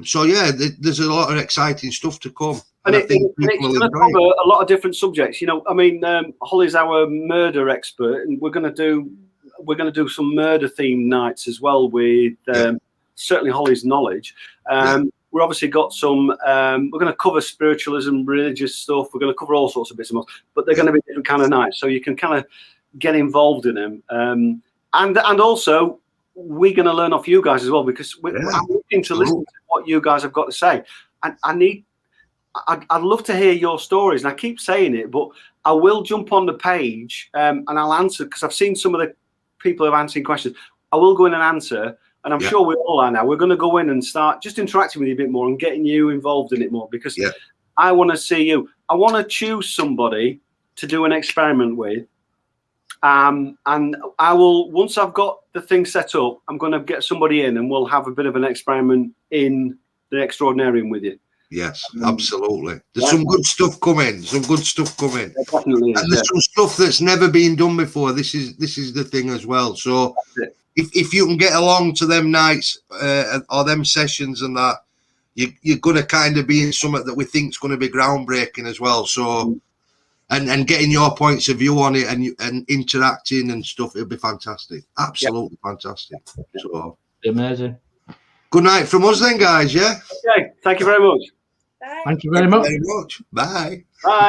So there's a lot of exciting stuff to come, and I think it's going to cover a lot of different subjects. You know, I mean, Holly's our murder expert, and we're going to do some murder themed nights as well with certainly Holly's knowledge. We're obviously got some. We're going to cover spiritualism, religious stuff. We're going to cover all sorts of bits and bobs, but they're going to be different kind of nights, so you can kind of get involved in them. And also, we're going to learn off you guys as well, because I'm looking to listen to what you guys have got to say. And I'd love to hear your stories. And I keep saying it, but I will jump on the page and I'll answer, because I've seen some of the people who are answering questions. I will go in and answer. And I'm sure we all are now. We're going to go in and start just interacting with you a bit more and getting you involved in it more, because I want to see you. I want to choose somebody to do an experiment with. And I will, once I've got the thing set up, I'm going to get somebody in and we'll have a bit of an experiment in the Extraordinarium with you. Yes, absolutely. There's some good stuff coming. Definitely. And there's some stuff that's never been done before. This is the thing as well. So if you can get along to them nights or them sessions and that, you're going to kind of be in something that we think is going to be groundbreaking as well. So, and getting your points of view on it and interacting and stuff, it'll be fantastic. Absolutely fantastic. So amazing. Good night from us then, guys. Yeah. Okay. Thank you very much. Bye. Thank you very much. Bye. Bye.